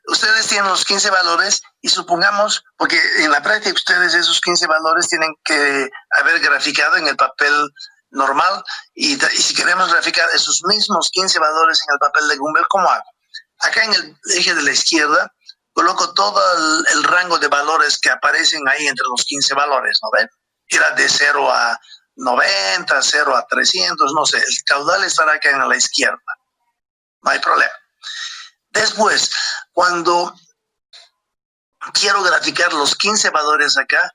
Ustedes tienen los 15 valores y supongamos, porque en la práctica ustedes esos 15 valores tienen que haber graficado en el papel normal y si queremos graficar esos mismos 15 valores en el papel de Gumbel, ¿cómo hago? Acá en el eje de la izquierda coloco todo el rango de valores que aparecen ahí entre los 15 valores, ¿no ven? Era de 0 a 90, 0 a 300, no sé, el caudal estará acá en la izquierda, no hay problema. Después, cuando quiero graficar los 15 valores acá,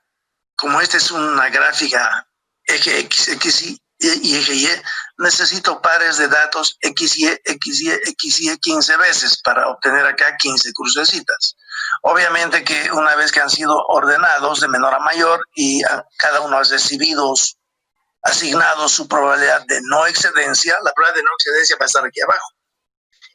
como esta es una gráfica eje X, X, y eje Y, necesito pares de datos X, Y, X, Y, X, Y 15 veces para obtener acá 15 crucecitas. Obviamente que una vez que han sido ordenados de menor a mayor y cada uno ha recibido asignado su probabilidad de no excedencia, la probabilidad de no excedencia va a estar aquí abajo.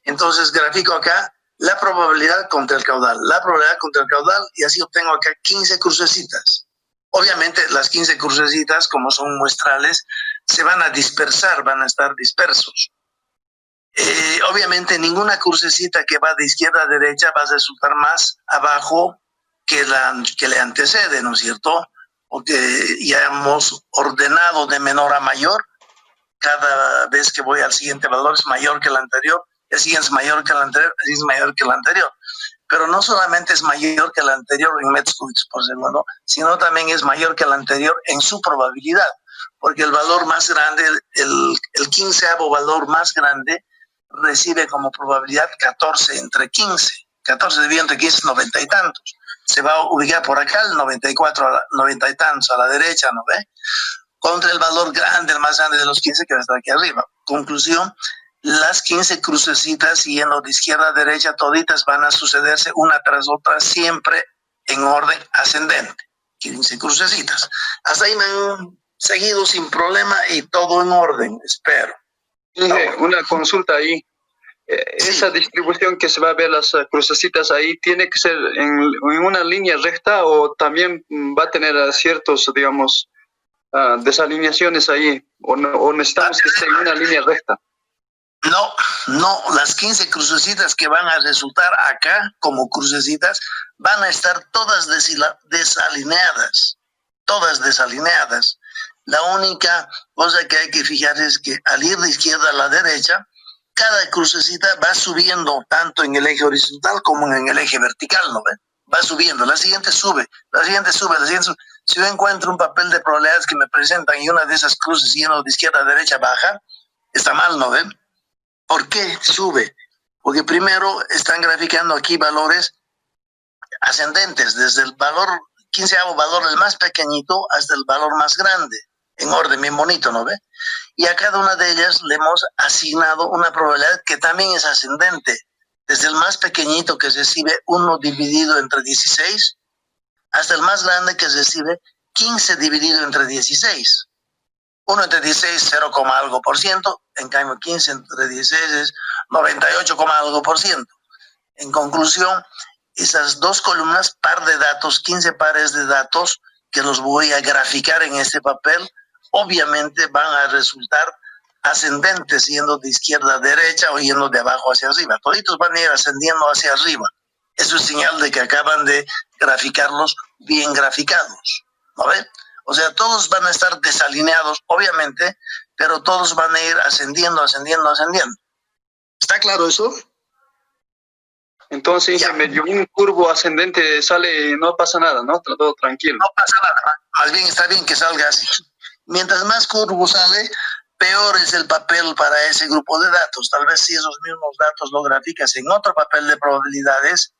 Entonces grafico acá la probabilidad contra el caudal, la probabilidad contra el caudal y así obtengo acá 15 crucecitas. Obviamente las 15 crucecitas, como son muestrales, se van a dispersar, van a estar dispersos. Obviamente ninguna crucecita que va de izquierda a derecha va a resultar más abajo que le antecede, ¿no es cierto? Porque ya hemos ordenado de menor a mayor. Cada vez que voy al siguiente valor es mayor que el anterior, el siguiente es mayor que el anterior, el siguiente es mayor que el anterior. Pero no solamente es mayor que el anterior en metros cúbicos por segundo, sino también es mayor que el anterior en su probabilidad, porque el valor más grande, el 15avo valor más grande, recibe como probabilidad 14 entre 15. 14 dividido entre 15 es 90 y tantos. Se va a ubicar por acá el 94, 90 y tantos a la derecha, ¿no ve? Contra el valor grande, el más grande de los 15 que va a estar aquí arriba. Conclusión, las 15 crucecitas yendo de izquierda a derecha, toditas van a sucederse una tras otra, siempre en orden ascendente. 15 crucecitas. Hasta ahí me han seguido sin problema y todo en orden, espero. Una consulta ahí. Sí. Esa distribución que se va a ver las crucecitas ahí, ¿tiene que ser en una línea recta o también va a tener ciertos, digamos, desalineaciones ahí? ¿O necesitamos que esté en una línea recta? No, las 15 crucecitas que van a resultar acá como crucecitas van a estar todas desalineadas, todas desalineadas. La única cosa que hay que fijar es que al ir de izquierda a la derecha, cada crucecita va subiendo tanto en el eje horizontal como en el eje vertical, ¿no ven? Va subiendo, la siguiente sube, la siguiente sube, la siguiente sube. Si yo encuentro un papel de probabilidades que me presentan y una de esas cruces yendo de izquierda a derecha baja, está mal, ¿no ven? ¿Por qué sube? Porque primero están graficando aquí valores ascendentes, desde el valor 15avo valor, el más pequeñito, hasta el valor más grande, en orden bien bonito, ¿no ve? y a cada una de ellas le hemos asignado una probabilidad que también es ascendente, desde el más pequeñito que recibe 1 dividido entre 16, hasta el más grande que recibe 15 dividido entre 16. 1 entre 16, 0, algo por ciento, en cambio 15 entre 16 es 98, algo por ciento. En conclusión, esas dos columnas, par de datos, 15 pares de datos, que los voy a graficar en este papel, obviamente van a resultar ascendentes, yendo de izquierda a derecha o yendo de abajo hacia arriba. Toditos van a ir ascendiendo hacia arriba. Eso es señal de que acaban de graficarlos bien graficados, ¿no ven? O sea, todos van a estar desalineados, obviamente, pero todos van a ir ascendiendo, ascendiendo, ascendiendo. ¿Está claro eso? Entonces, si medio un curvo ascendente sale, no pasa nada, ¿no? Todo tranquilo. No pasa nada, más bien está bien que salga así. Mientras más curvo sale, peor es el papel para ese grupo de datos. Tal vez si esos mismos datos lo graficas en otro papel de probabilidades,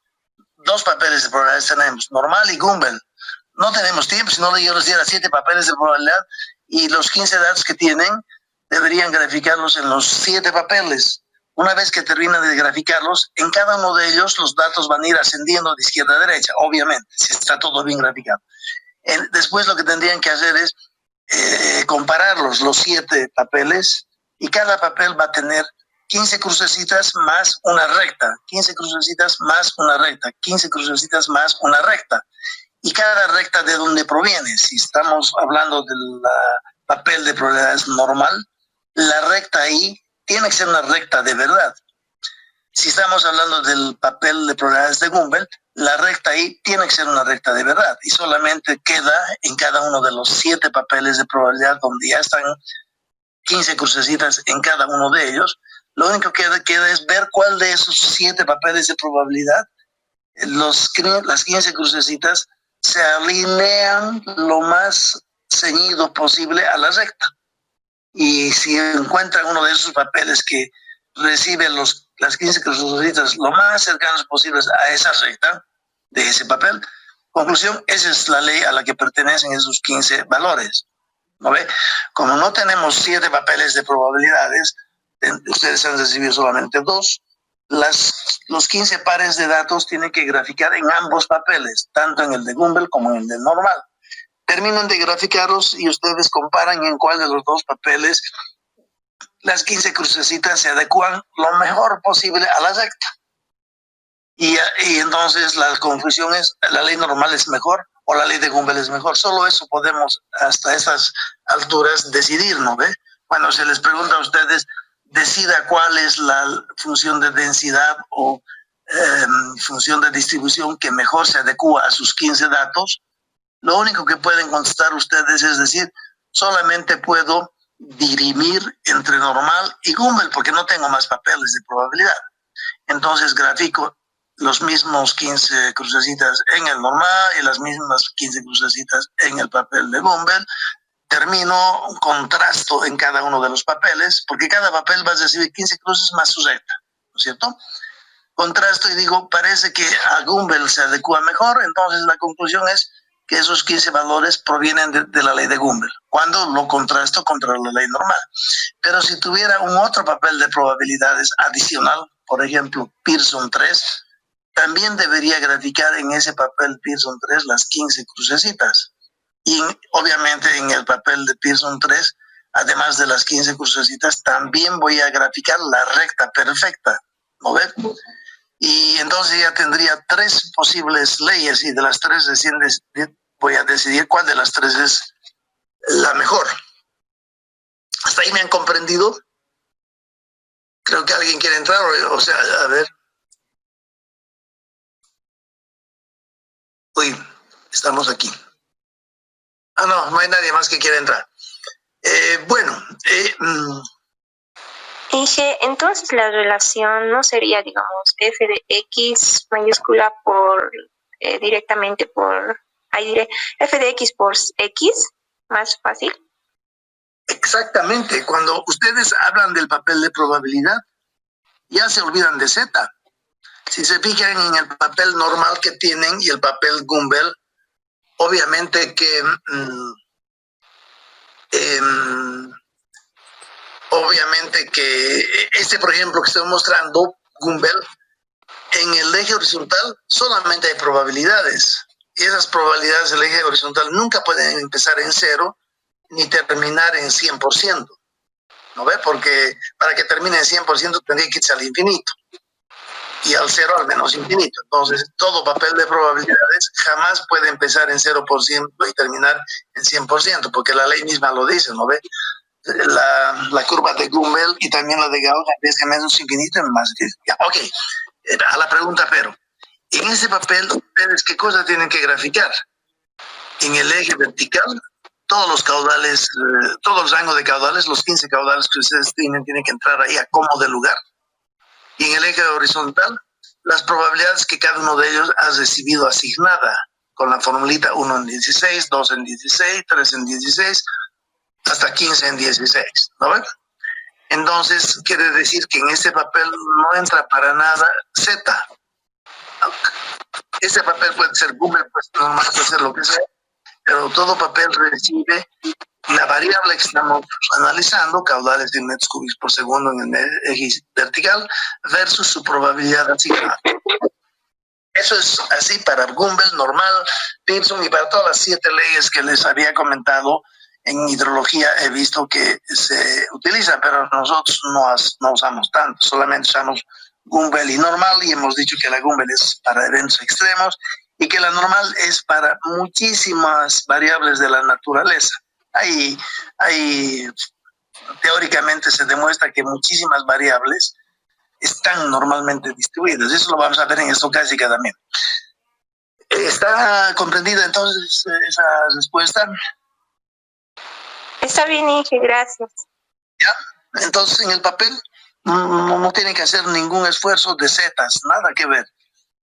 dos papeles de probabilidades tenemos, normal y Gumbel. No tenemos tiempo, si no yo les diera 7 papeles de probabilidad y los 15 datos que tienen deberían graficarlos en los 7 papeles. Una vez que terminan de graficarlos, en cada uno de ellos los datos van a ir ascendiendo de izquierda a derecha, obviamente, si está todo bien graficado. Después lo que tendrían que hacer es compararlos, los 7 papeles, y cada papel va a tener 15 crucecitas más una recta, 15 crucecitas más una recta, 15 crucecitas más una recta. Y cada recta de dónde proviene. Si estamos hablando del papel de probabilidades normal, la recta ahí tiene que ser una recta de verdad. Si estamos hablando del papel de probabilidades de Gumbel, la recta ahí tiene que ser una recta de verdad. Y solamente queda en cada uno de los 7 papeles de probabilidad donde ya están 15 crucecitas en cada uno de ellos. Lo único que queda es ver cuál de esos 7 papeles de probabilidad, las 15 crucecitas, se alinean lo más ceñido posible a la recta. Y si encuentran uno de esos papeles que recibe las 15 crucecitas lo más cercanos posibles a esa recta de ese papel, conclusión, esa es la ley a la que pertenecen esos 15 valores. ¿No ve? Como no tenemos 7 papeles de probabilidades, ustedes han recibido solamente 2, los 15 pares de datos tienen que graficar en ambos papeles, tanto en el de Gumbel como en el de normal. Terminan de graficarlos y ustedes comparan en cuál de los dos papeles las 15 crucecitas se adecuan lo mejor posible a la recta. Y entonces la conclusión es, la ley normal es mejor o la ley de Gumbel es mejor. Solo eso podemos hasta estas alturas decidir, ¿no ve? Cuando se les pregunta a ustedes, decida cuál es la función de densidad o función de distribución que mejor se adecua a sus 15 datos, lo único que pueden contestar ustedes es decir, solamente puedo dirimir entre normal y Gumbel porque no tengo más papeles de probabilidad. Entonces grafico los mismos 15 crucecitas en el normal y las mismas 15 crucecitas en el papel de Gumbel. Termino un contrasto en cada uno de los papeles, porque cada papel va a recibir 15 cruces más su recta, ¿no es cierto? Contrasto y digo, parece que a Gumbel se adecua mejor, entonces la conclusión es que esos 15 valores provienen de la ley de Gumbel, cuando lo contrasto contra la ley normal. Pero si tuviera un otro papel de probabilidades adicional, por ejemplo, Pearson 3, también debería graficar en ese papel Pearson 3 las 15 crucecitas. Y obviamente en el papel de Pearson 3, además de las 15 crucecitas, también voy a graficar la recta perfecta, ¿no ven? Y entonces ya tendría 3 posibles leyes y de las 3 voy a decidir cuál de las 3 es la mejor. ¿Hasta ahí me han comprendido? Creo que alguien quiere entrar, o sea, a ver. Uy, estamos aquí. Ah, no hay nadie más que quiera entrar. Inge, entonces la relación no sería, digamos, f de x mayúscula por, directamente por, ahí diré, f de x por x, más fácil. Exactamente, cuando ustedes hablan del papel de probabilidad, ya se olvidan de z. Si se fijan en el papel normal que tienen y el papel Gumbel, obviamente que obviamente que por ejemplo, que estoy mostrando, Gumbel, en el eje horizontal solamente hay probabilidades. Y esas probabilidades del eje horizontal nunca pueden empezar en 0 ni terminar en 100%. ¿No ve? Porque para que termine en 100% tendría que irse al infinito. Y al 0 al menos infinito. Entonces, todo papel de probabilidades jamás puede empezar en 0% y terminar en 100%, porque la ley misma lo dice, ¿no ve? La curva de Gumbel y también la de Gauss es que menos infinito y más. Ya, ok, a la pregunta, pero en ese papel, ¿ustedes qué cosa tienen que graficar? En el eje vertical, todos los caudales, todos los rangos de caudales, los 15 caudales que ustedes tienen que entrar ahí a como de lugar. Y en el eje horizontal, las probabilidades que cada uno de ellos ha recibido asignada, con la formulita 1 en 16, 2 en 16, 3 en 16, hasta 15 en 16, ¿no ven? Entonces, quiere decir que en este papel no entra para nada Z. Este papel puede ser Gumbel, pues normal, puede ser lo que sea, pero todo papel recibe la variable que estamos analizando, caudales de metros cúbicos por segundo en el eje vertical, versus su probabilidad asignada. Eso es así para Gumbel, normal, Pearson y para todas las 7 leyes que les había comentado. En hidrología he visto que se utiliza, pero nosotros no usamos tanto, solamente usamos Gumbel y normal, y hemos dicho que la Gumbel es para eventos extremos y que la normal es para muchísimas variables de la naturaleza. Teóricamente se demuestra que muchísimas variables están normalmente distribuidas. Eso lo vamos a ver en estocástica también. ¿Está comprendida entonces esa respuesta? Está bien, Inge, gracias. ¿Ya? Entonces en el papel no tienen que hacer ningún esfuerzo de zetas, nada que ver.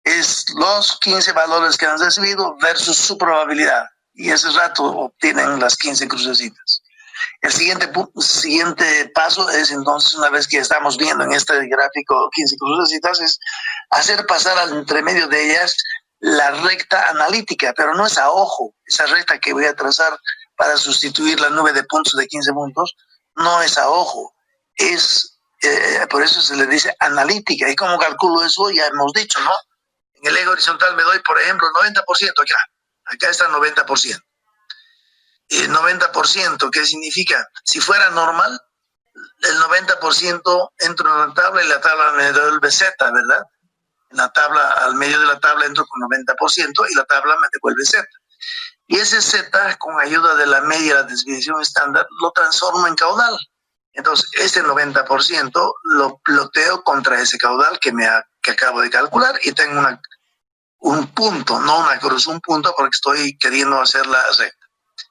Es los 15 valores que han recibido versus su probabilidad. Y ese rato obtienen las 15 crucecitas. El siguiente paso es entonces, una vez que estamos viendo en este gráfico 15 crucecitas, es hacer pasar al entremedio de ellas la recta analítica, pero no es a ojo. Esa recta que voy a trazar para sustituir la nube de puntos de 15 puntos, no es a ojo. Por eso se le dice analítica. ¿Y cómo calculo eso? Ya hemos dicho, ¿no? En el eje horizontal me doy, por ejemplo, 90% acá. Acá está 90%. Y el 90%, ¿qué significa? Si fuera normal, el 90% entro en la tabla y la tabla me devuelve Z, ¿verdad? En la tabla, al medio de la tabla entro con 90% y la tabla me devuelve Z. Y ese Z, con ayuda de la media y la desviación estándar, lo transformo en caudal. Entonces, ese 90% lo ploteo contra ese caudal que acabo de calcular y tengo un punto, no una cruz, un punto, porque estoy queriendo hacer la recta.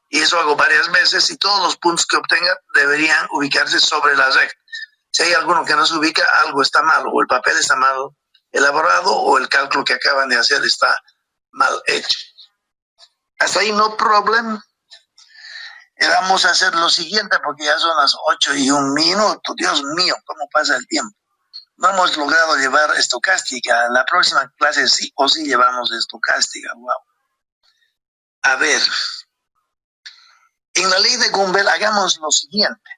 Y eso hago varias veces y todos los puntos que obtenga deberían ubicarse sobre la recta. Si hay alguno que no se ubica, algo está mal, o el papel está mal elaborado, o el cálculo que acaban de hacer está mal hecho. Hasta ahí no problem. Vamos a hacer lo siguiente porque ya son las 8:01. Dios mío, cómo pasa el tiempo. No hemos logrado llevar estocástica. La próxima clase sí o sí llevamos estocástica. Wow. A ver. En la ley de Gumbel hagamos lo siguiente.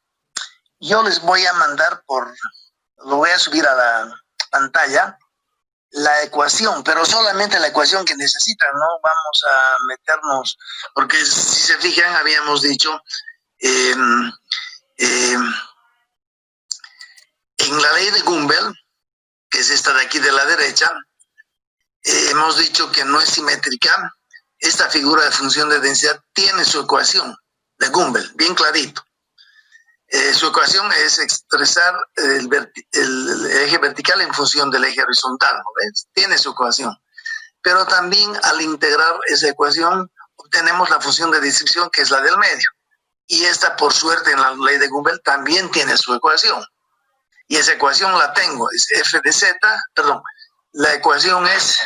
Yo les voy a mandar lo voy a subir a la pantalla, la ecuación, pero solamente la ecuación que necesitan, no vamos a meternos, porque si se fijan, habíamos dicho, en la ley de Gumbel, que es esta de aquí de la derecha, hemos dicho que no es simétrica. Esta figura de función de densidad tiene su ecuación de Gumbel, bien clarito. Su ecuación es expresar el eje vertical en función del eje horizontal, ¿no ves? Tiene su ecuación. Pero también al integrar esa ecuación obtenemos la función de distracción, que es la del medio. Y esta, por suerte, en la ley de Gumbel también tiene su ecuación. Y esa ecuación la tengo, es f de z, perdón, la ecuación es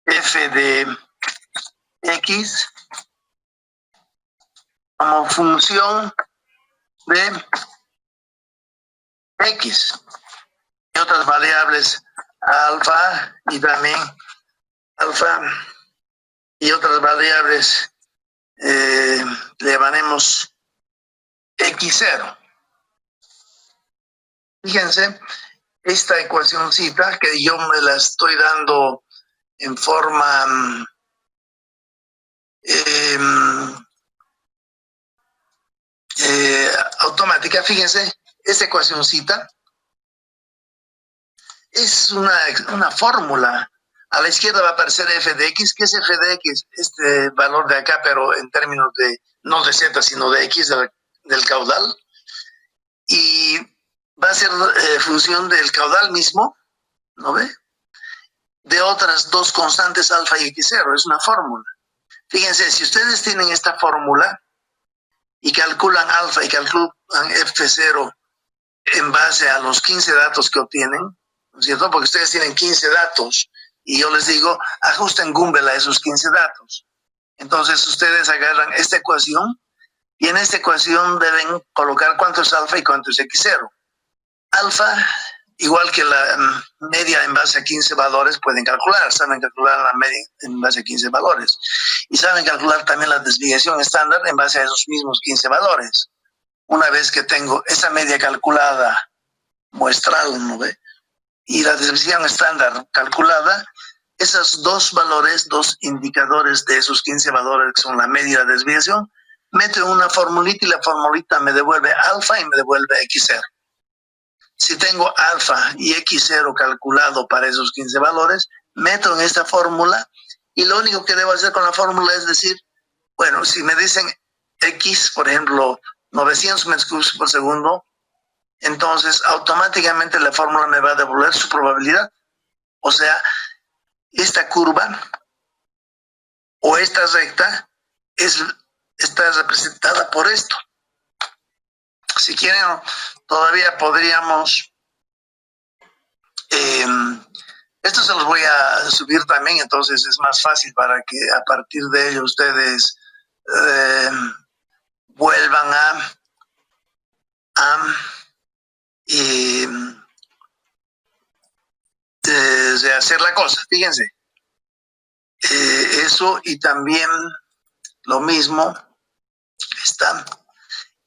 f de x como función de x y otras variables alfa y también alfa y otras variables le llamaremos x0. Fíjense, esta ecuacióncita que yo me la estoy dando en forma automática, fíjense, esta ecuacióncita es una fórmula. A la izquierda va a aparecer f de x. ¿Qué es f de x? Este valor de acá, pero en términos de, no de z, sino de x del caudal. Y va a ser función del caudal mismo, ¿no ve? De otras dos constantes alfa y x0, es una fórmula. Fíjense, si ustedes tienen esta fórmula y calculan alfa y calculan f0 en base a los 15 datos que obtienen, ¿no es cierto? Porque ustedes tienen 15 datos y yo les digo, ajusten Gumbel a esos 15 datos. Entonces ustedes agarran esta ecuación y en esta ecuación deben colocar cuánto es alfa y cuánto es x0. Alfa, igual que la media en base a 15 valores, pueden calcular, saben calcular la media en base a 15 valores. Y saben calcular también la desviación estándar en base a esos mismos 15 valores. Una vez que tengo esa media calculada, muestral, ¿no ve? Y la desviación estándar calculada, esos dos valores, dos indicadores de esos 15 valores que son la media y la desviación, meto una formulita y la formulita me devuelve alfa y me devuelve x0. Si tengo alfa y x0 calculado para esos 15 valores, meto en esta fórmula y lo único que debo hacer con la fórmula es decir, bueno, si me dicen x, por ejemplo, 900 metros cúbicos por segundo, entonces automáticamente la fórmula me va a devolver su probabilidad. O sea, esta curva o esta recta está representada por esto. Si quieren, todavía podríamos... esto se los voy a subir también, entonces es más fácil para que a partir de ello ustedes vuelvan a hacer la cosa. Fíjense, eso y también lo mismo,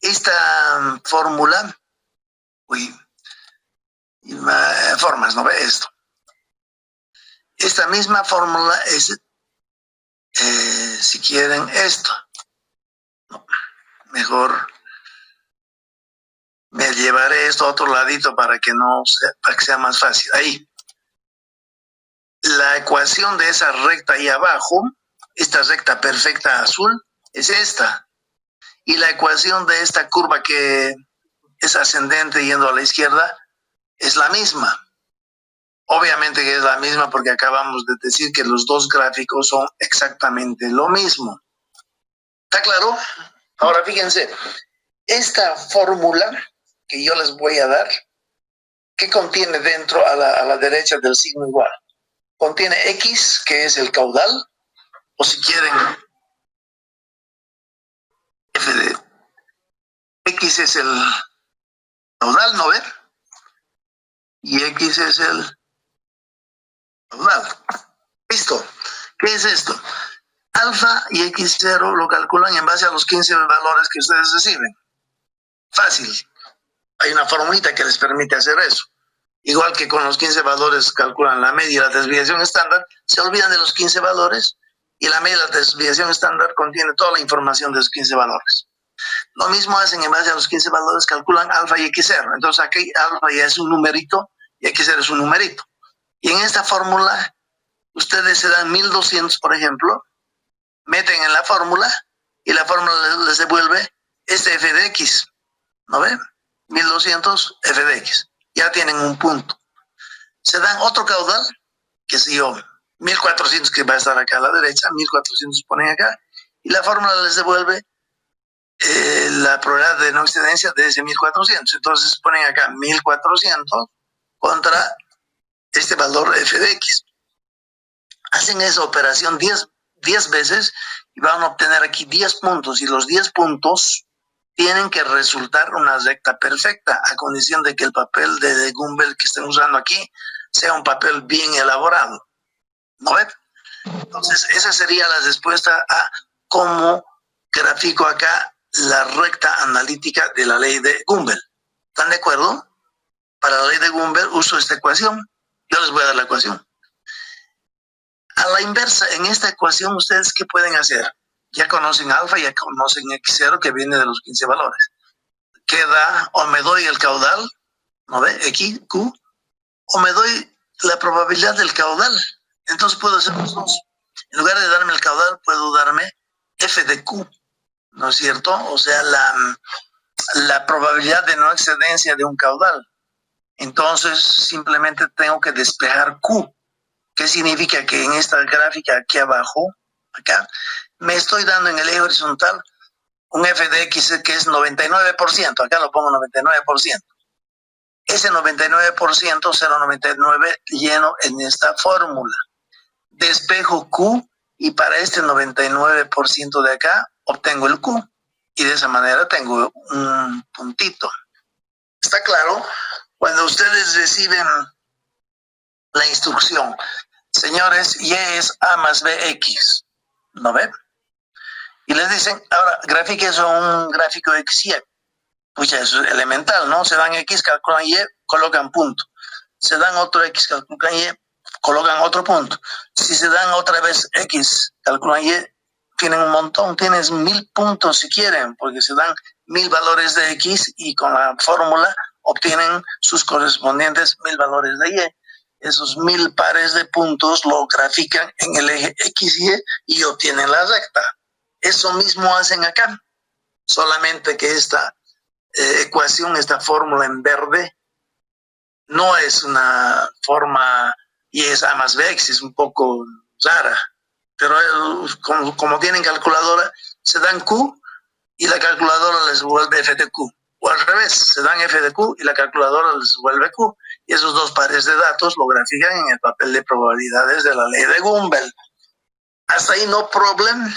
esta fórmula, formas, ¿no ve esto? Esta misma fórmula es, si quieren, esto. No, mejor me llevaré esto a otro ladito para que sea más fácil. Ahí. La ecuación de esa recta ahí abajo, esta recta perfecta azul, es esta. Y la ecuación de esta curva que es ascendente yendo a la izquierda es la misma. Obviamente que es la misma porque acabamos de decir que los dos gráficos son exactamente lo mismo. ¿Está claro? Ahora fíjense, esta fórmula que yo les voy a dar, ¿qué contiene dentro a la derecha del signo igual? Contiene x, que es el caudal, o si quieren, f de x es el caudal, ¿no ven? Y x es el caudal. Listo. ¿Qué es esto? Alfa y x0 lo calculan en base a los 15 valores que ustedes reciben. Fácil. Hay una formulita que les permite hacer eso. Igual que con los 15 valores calculan la media y la desviación estándar, se olvidan de los 15 valores y la media y la desviación estándar contiene toda la información de esos 15 valores. Lo mismo hacen en base a los 15 valores, calculan alfa y x0. Entonces aquí alfa ya es un numerito y x0 es un numerito. Y en esta fórmula, ustedes se dan 1200, por ejemplo, meten en la fórmula y la fórmula les devuelve este f de x. ¿No ven? 1200 f de x. Ya tienen un punto. Se dan otro caudal, que sé yo, 1400 que va a estar acá a la derecha, 1400 ponen acá, y la fórmula les devuelve la probabilidad de no excedencia de ese 1400. Entonces ponen acá 1400 contra este valor f de x. Hacen esa operación 10 veces y van a obtener aquí 10 puntos, y los 10 puntos tienen que resultar una recta perfecta, a condición de que el papel de Gumbel que estén usando aquí sea un papel bien elaborado. ¿No ven? Entonces, esa sería la respuesta a cómo grafico acá la recta analítica de la ley de Gumbel. ¿Están de acuerdo? para la ley de Gumbel uso esta ecuación. Yo les voy a dar la ecuación. A la inversa, en esta ecuación, ¿ustedes qué pueden hacer? Ya conocen alfa, ya conocen x0 que viene de los 15 valores. Queda, o me doy el caudal, ¿no ve? X, Q, o me doy la probabilidad del caudal. Entonces puedo hacer los dos. En lugar de darme el caudal, puedo darme f de Q, ¿no es cierto? O sea, la probabilidad de no excedencia de un caudal. Entonces, simplemente tengo que despejar Q. ¿Qué significa? Que en esta gráfica aquí abajo, acá, me estoy dando en el eje horizontal un f de x que es 99%. Acá lo pongo 99%. Ese 99%, 0,99 lleno en esta fórmula. Despejo Q y para este 99% de acá obtengo el Q. Y de esa manera tengo un puntito. ¿Está claro? Cuando ustedes reciben la instrucción, señores, Y es A más BX, ¿no ven? Y les dicen, ahora, grafique eso un gráfico de X, Y. Pues ya eso es elemental, ¿no? Se dan X, calculan Y, colocan punto. Se dan otro X, calculan Y, colocan otro punto. Si se dan otra vez X, calculan Y, tienen un montón, tienes 1000 puntos si quieren, porque se dan 1000 valores de X y con la fórmula obtienen sus correspondientes 1000 valores de Y. Esos 1000 pares de puntos lo grafican en el eje XY y obtienen la recta. Eso mismo hacen acá, solamente que esta ecuación, esta fórmula en verde, no es una forma Y es A más BX, es un poco rara, pero como tienen calculadora, se dan Q y la calculadora les vuelve F de Q. O al revés, se dan F de Q y la calculadora les vuelve Q. Y esos dos pares de datos lo grafican en el papel de probabilidades de la ley de Gumbel. Hasta ahí no problem.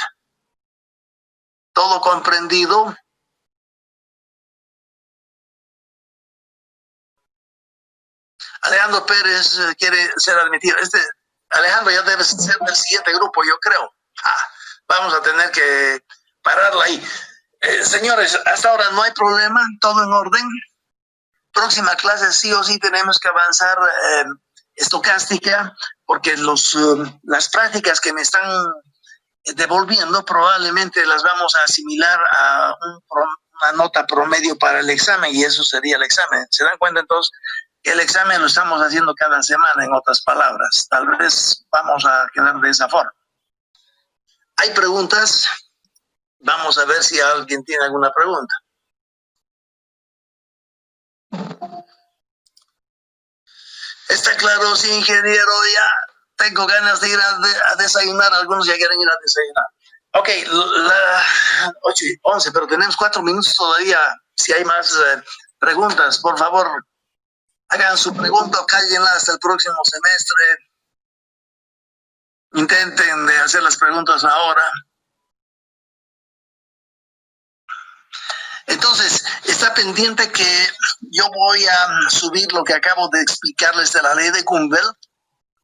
Todo comprendido. Alejandro Pérez quiere ser admitido. Alejandro ya debe ser del siguiente grupo, yo creo. Vamos a tener que pararla ahí. Señores, hasta ahora no hay problema, todo en orden. Próxima clase sí o sí tenemos que avanzar estocástica, porque las prácticas que me están devolviendo probablemente las vamos a asimilar a una nota promedio para el examen, y eso sería el examen. ¿Se dan cuenta entonces? El examen lo estamos haciendo cada semana, en otras palabras. Tal vez vamos a quedar de esa forma. ¿Hay preguntas? Vamos a ver si alguien tiene alguna pregunta. ¿Está claro? Sí, ingeniero, ya tengo ganas de ir a desayunar. Algunos ya quieren ir a desayunar. Ok, 8:11, pero tenemos 4 minutos todavía. Si hay más preguntas, por favor, hagan su pregunta o cállenla hasta el próximo semestre. Intenten de hacer las preguntas ahora. Entonces, está pendiente que yo voy a subir lo que acabo de explicarles de la ley de Gumbel,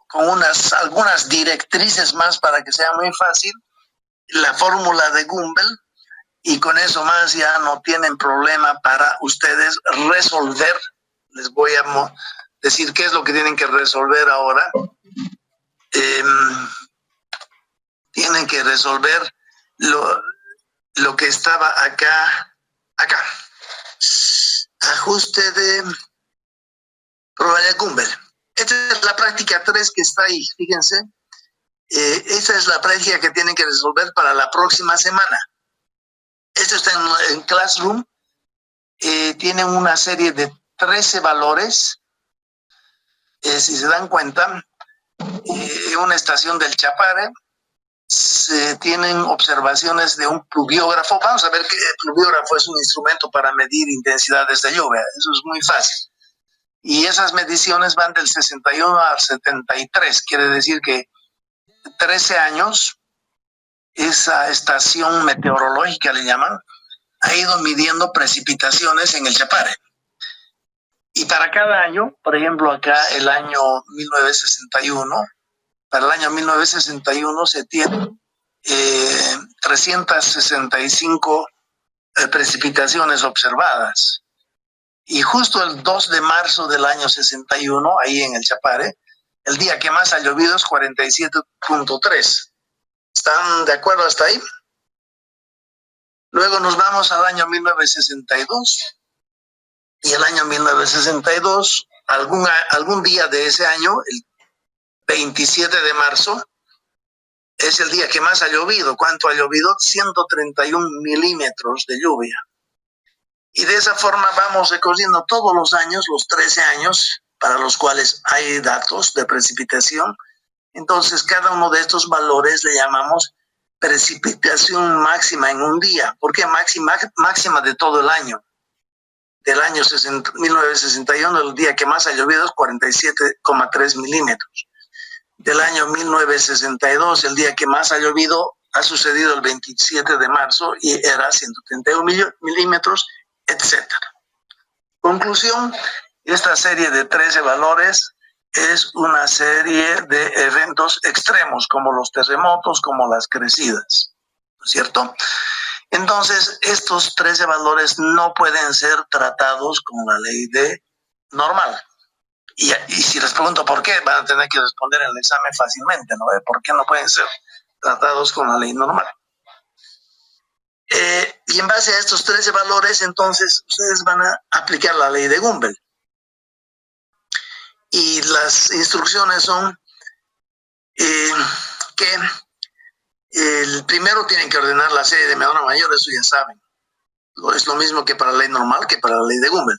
con algunas directrices más para que sea muy fácil, la fórmula de Gumbel, y con eso más ya no tienen problema para ustedes resolver. Les voy a decir qué es lo que tienen que resolver ahora. Tienen que resolver lo que estaba acá. Ajuste de probabilidad Gumbel. Esta es la práctica 3 que está ahí, fíjense. Esta es la práctica que tienen que resolver para la próxima semana. Esto está en Classroom. Tienen una serie de 13 valores. Si se dan cuenta, una estación del Chapare. Se tienen observaciones de un pluviógrafo. Vamos a ver que el pluviógrafo es un instrumento para medir intensidades de lluvia. Eso es muy fácil. Y esas mediciones van del 61 al 73. Quiere decir que 13 años, esa estación meteorológica, le llaman, ha ido midiendo precipitaciones en el Chapare. Y para cada año, por ejemplo, acá el año 1961, para el año 1961 se tienen 365 precipitaciones observadas. Y justo el 2 de marzo del año 61, ahí en el Chapare, el día que más ha llovido es 47.3. ¿Están de acuerdo hasta ahí? Luego nos vamos al año 1962. Y el año 1962, algún día de ese año, el 27 de marzo, es el día que más ha llovido. ¿Cuánto ha llovido? 131 milímetros de lluvia. Y de esa forma vamos recorriendo todos los años, los 13 años, para los cuales hay datos de precipitación. Entonces, cada uno de estos valores le llamamos precipitación máxima en un día. ¿Por qué máxima de todo el año? Del año 1961, el día que más ha llovido es 47,3 milímetros. Del año 1962, el día que más ha llovido ha sucedido el 27 de marzo y era 131 milímetros, etc. Conclusión, esta serie de 13 valores es una serie de eventos extremos, como los terremotos, como las crecidas, ¿no es cierto? Entonces, estos 13 valores no pueden ser tratados con la ley de normal. Y si les pregunto por qué, van a tener que responder en el examen fácilmente, ¿no? ¿Por qué no pueden ser tratados con la ley normal? Y en base a estos 13 valores, entonces, ustedes van a aplicar la ley de Gumbel. Y las instrucciones son que el primero tienen que ordenar la serie de menor a mayor, eso ya saben. Es lo mismo que para la ley normal que para la ley de Gumbel.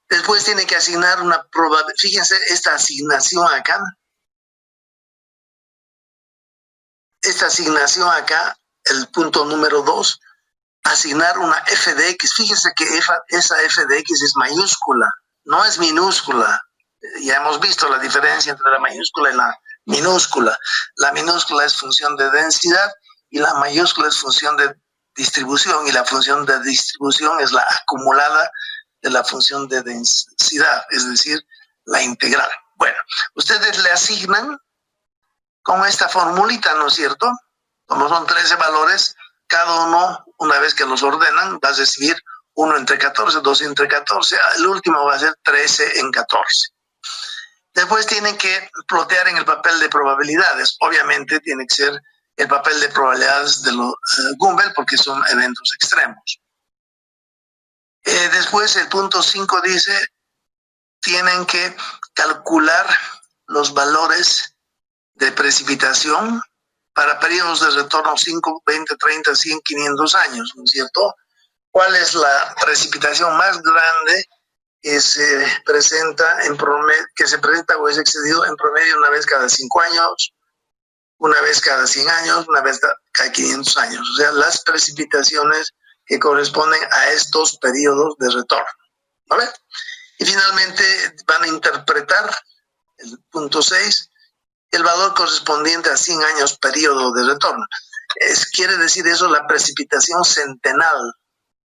Después tienen que asignar una probabilidad. Fíjense esta asignación acá. Esta asignación acá, el punto número 2, asignar una f de x. Fíjense que esa f de x es mayúscula, no es minúscula. Ya hemos visto la diferencia entre la mayúscula y la minúscula. La minúscula es función de densidad y la mayúscula es función de distribución, y la función de distribución es la acumulada de la función de densidad, es decir, la integral. Bueno, ustedes le asignan con esta formulita, ¿no es cierto? Como son 13 valores, cada uno, una vez que los ordenan, va a recibir 1 entre 14, 2 entre 14, el último va a ser 13 en 14. Después tienen que plotear en el papel de probabilidades. Obviamente tiene que ser el papel de probabilidades de los Gumbel, porque son eventos extremos. Después el punto 5 dice, tienen que calcular los valores de precipitación para periodos de retorno 5, 20, 30, 100, 500 años, ¿no es cierto? ¿Cuál es la precipitación más grande que se presenta en promedio, que se presenta o es excedido en promedio una vez cada 5 años, una vez cada 100 años, una vez cada 500 años? O sea, las precipitaciones que corresponden a estos periodos de retorno, ¿vale? Y finalmente van a interpretar el punto 6, el valor correspondiente a 100 años periodo de retorno. Quiere decir eso la precipitación centenal.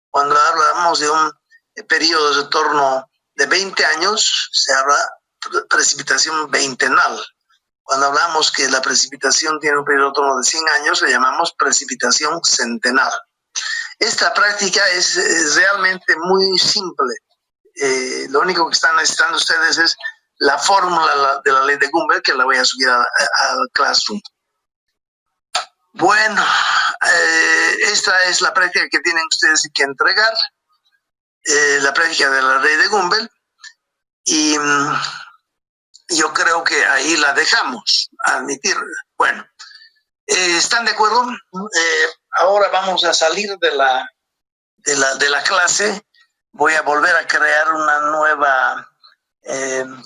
Cuando hablamos de un periodo de retorno de 20 años, se habla de precipitación veintenal. Cuando hablamos que la precipitación tiene un periodo de retorno de 100 años, le llamamos precipitación centenal. Esta práctica es realmente muy simple. Lo único que están necesitando ustedes es la fórmula de la ley de Gumbel, que la voy a subir al Classroom. Bueno, esta es la práctica que tienen ustedes que entregar, la práctica de la ley de Gumbel, y yo creo que ahí la dejamos, admitir. Bueno, ¿están de acuerdo? Ahora vamos a salir de la clase. Voy a volver a crear una nueva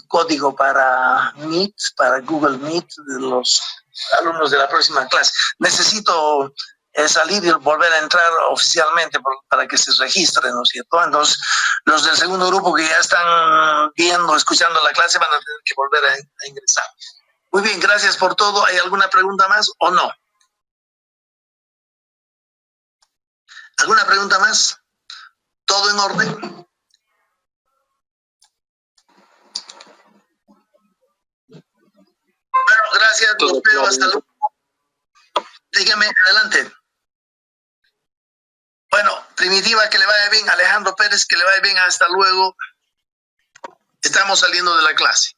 código para Meet, para Google Meet, de los alumnos de la próxima clase. Necesito salir y volver a entrar oficialmente para que se registren, ¿no es cierto? Entonces, los del segundo grupo que ya están viendo, escuchando la clase, van a tener que volver a ingresar. Muy bien, gracias por todo. ¿Hay alguna pregunta más o no? ¿Alguna pregunta más? ¿Todo en orden? Bueno, gracias, los veo, hasta luego. Dígame, adelante. Bueno, Primitiva, que le vaya bien. Alejandro Pérez, que le vaya bien. Hasta luego. Estamos saliendo de la clase.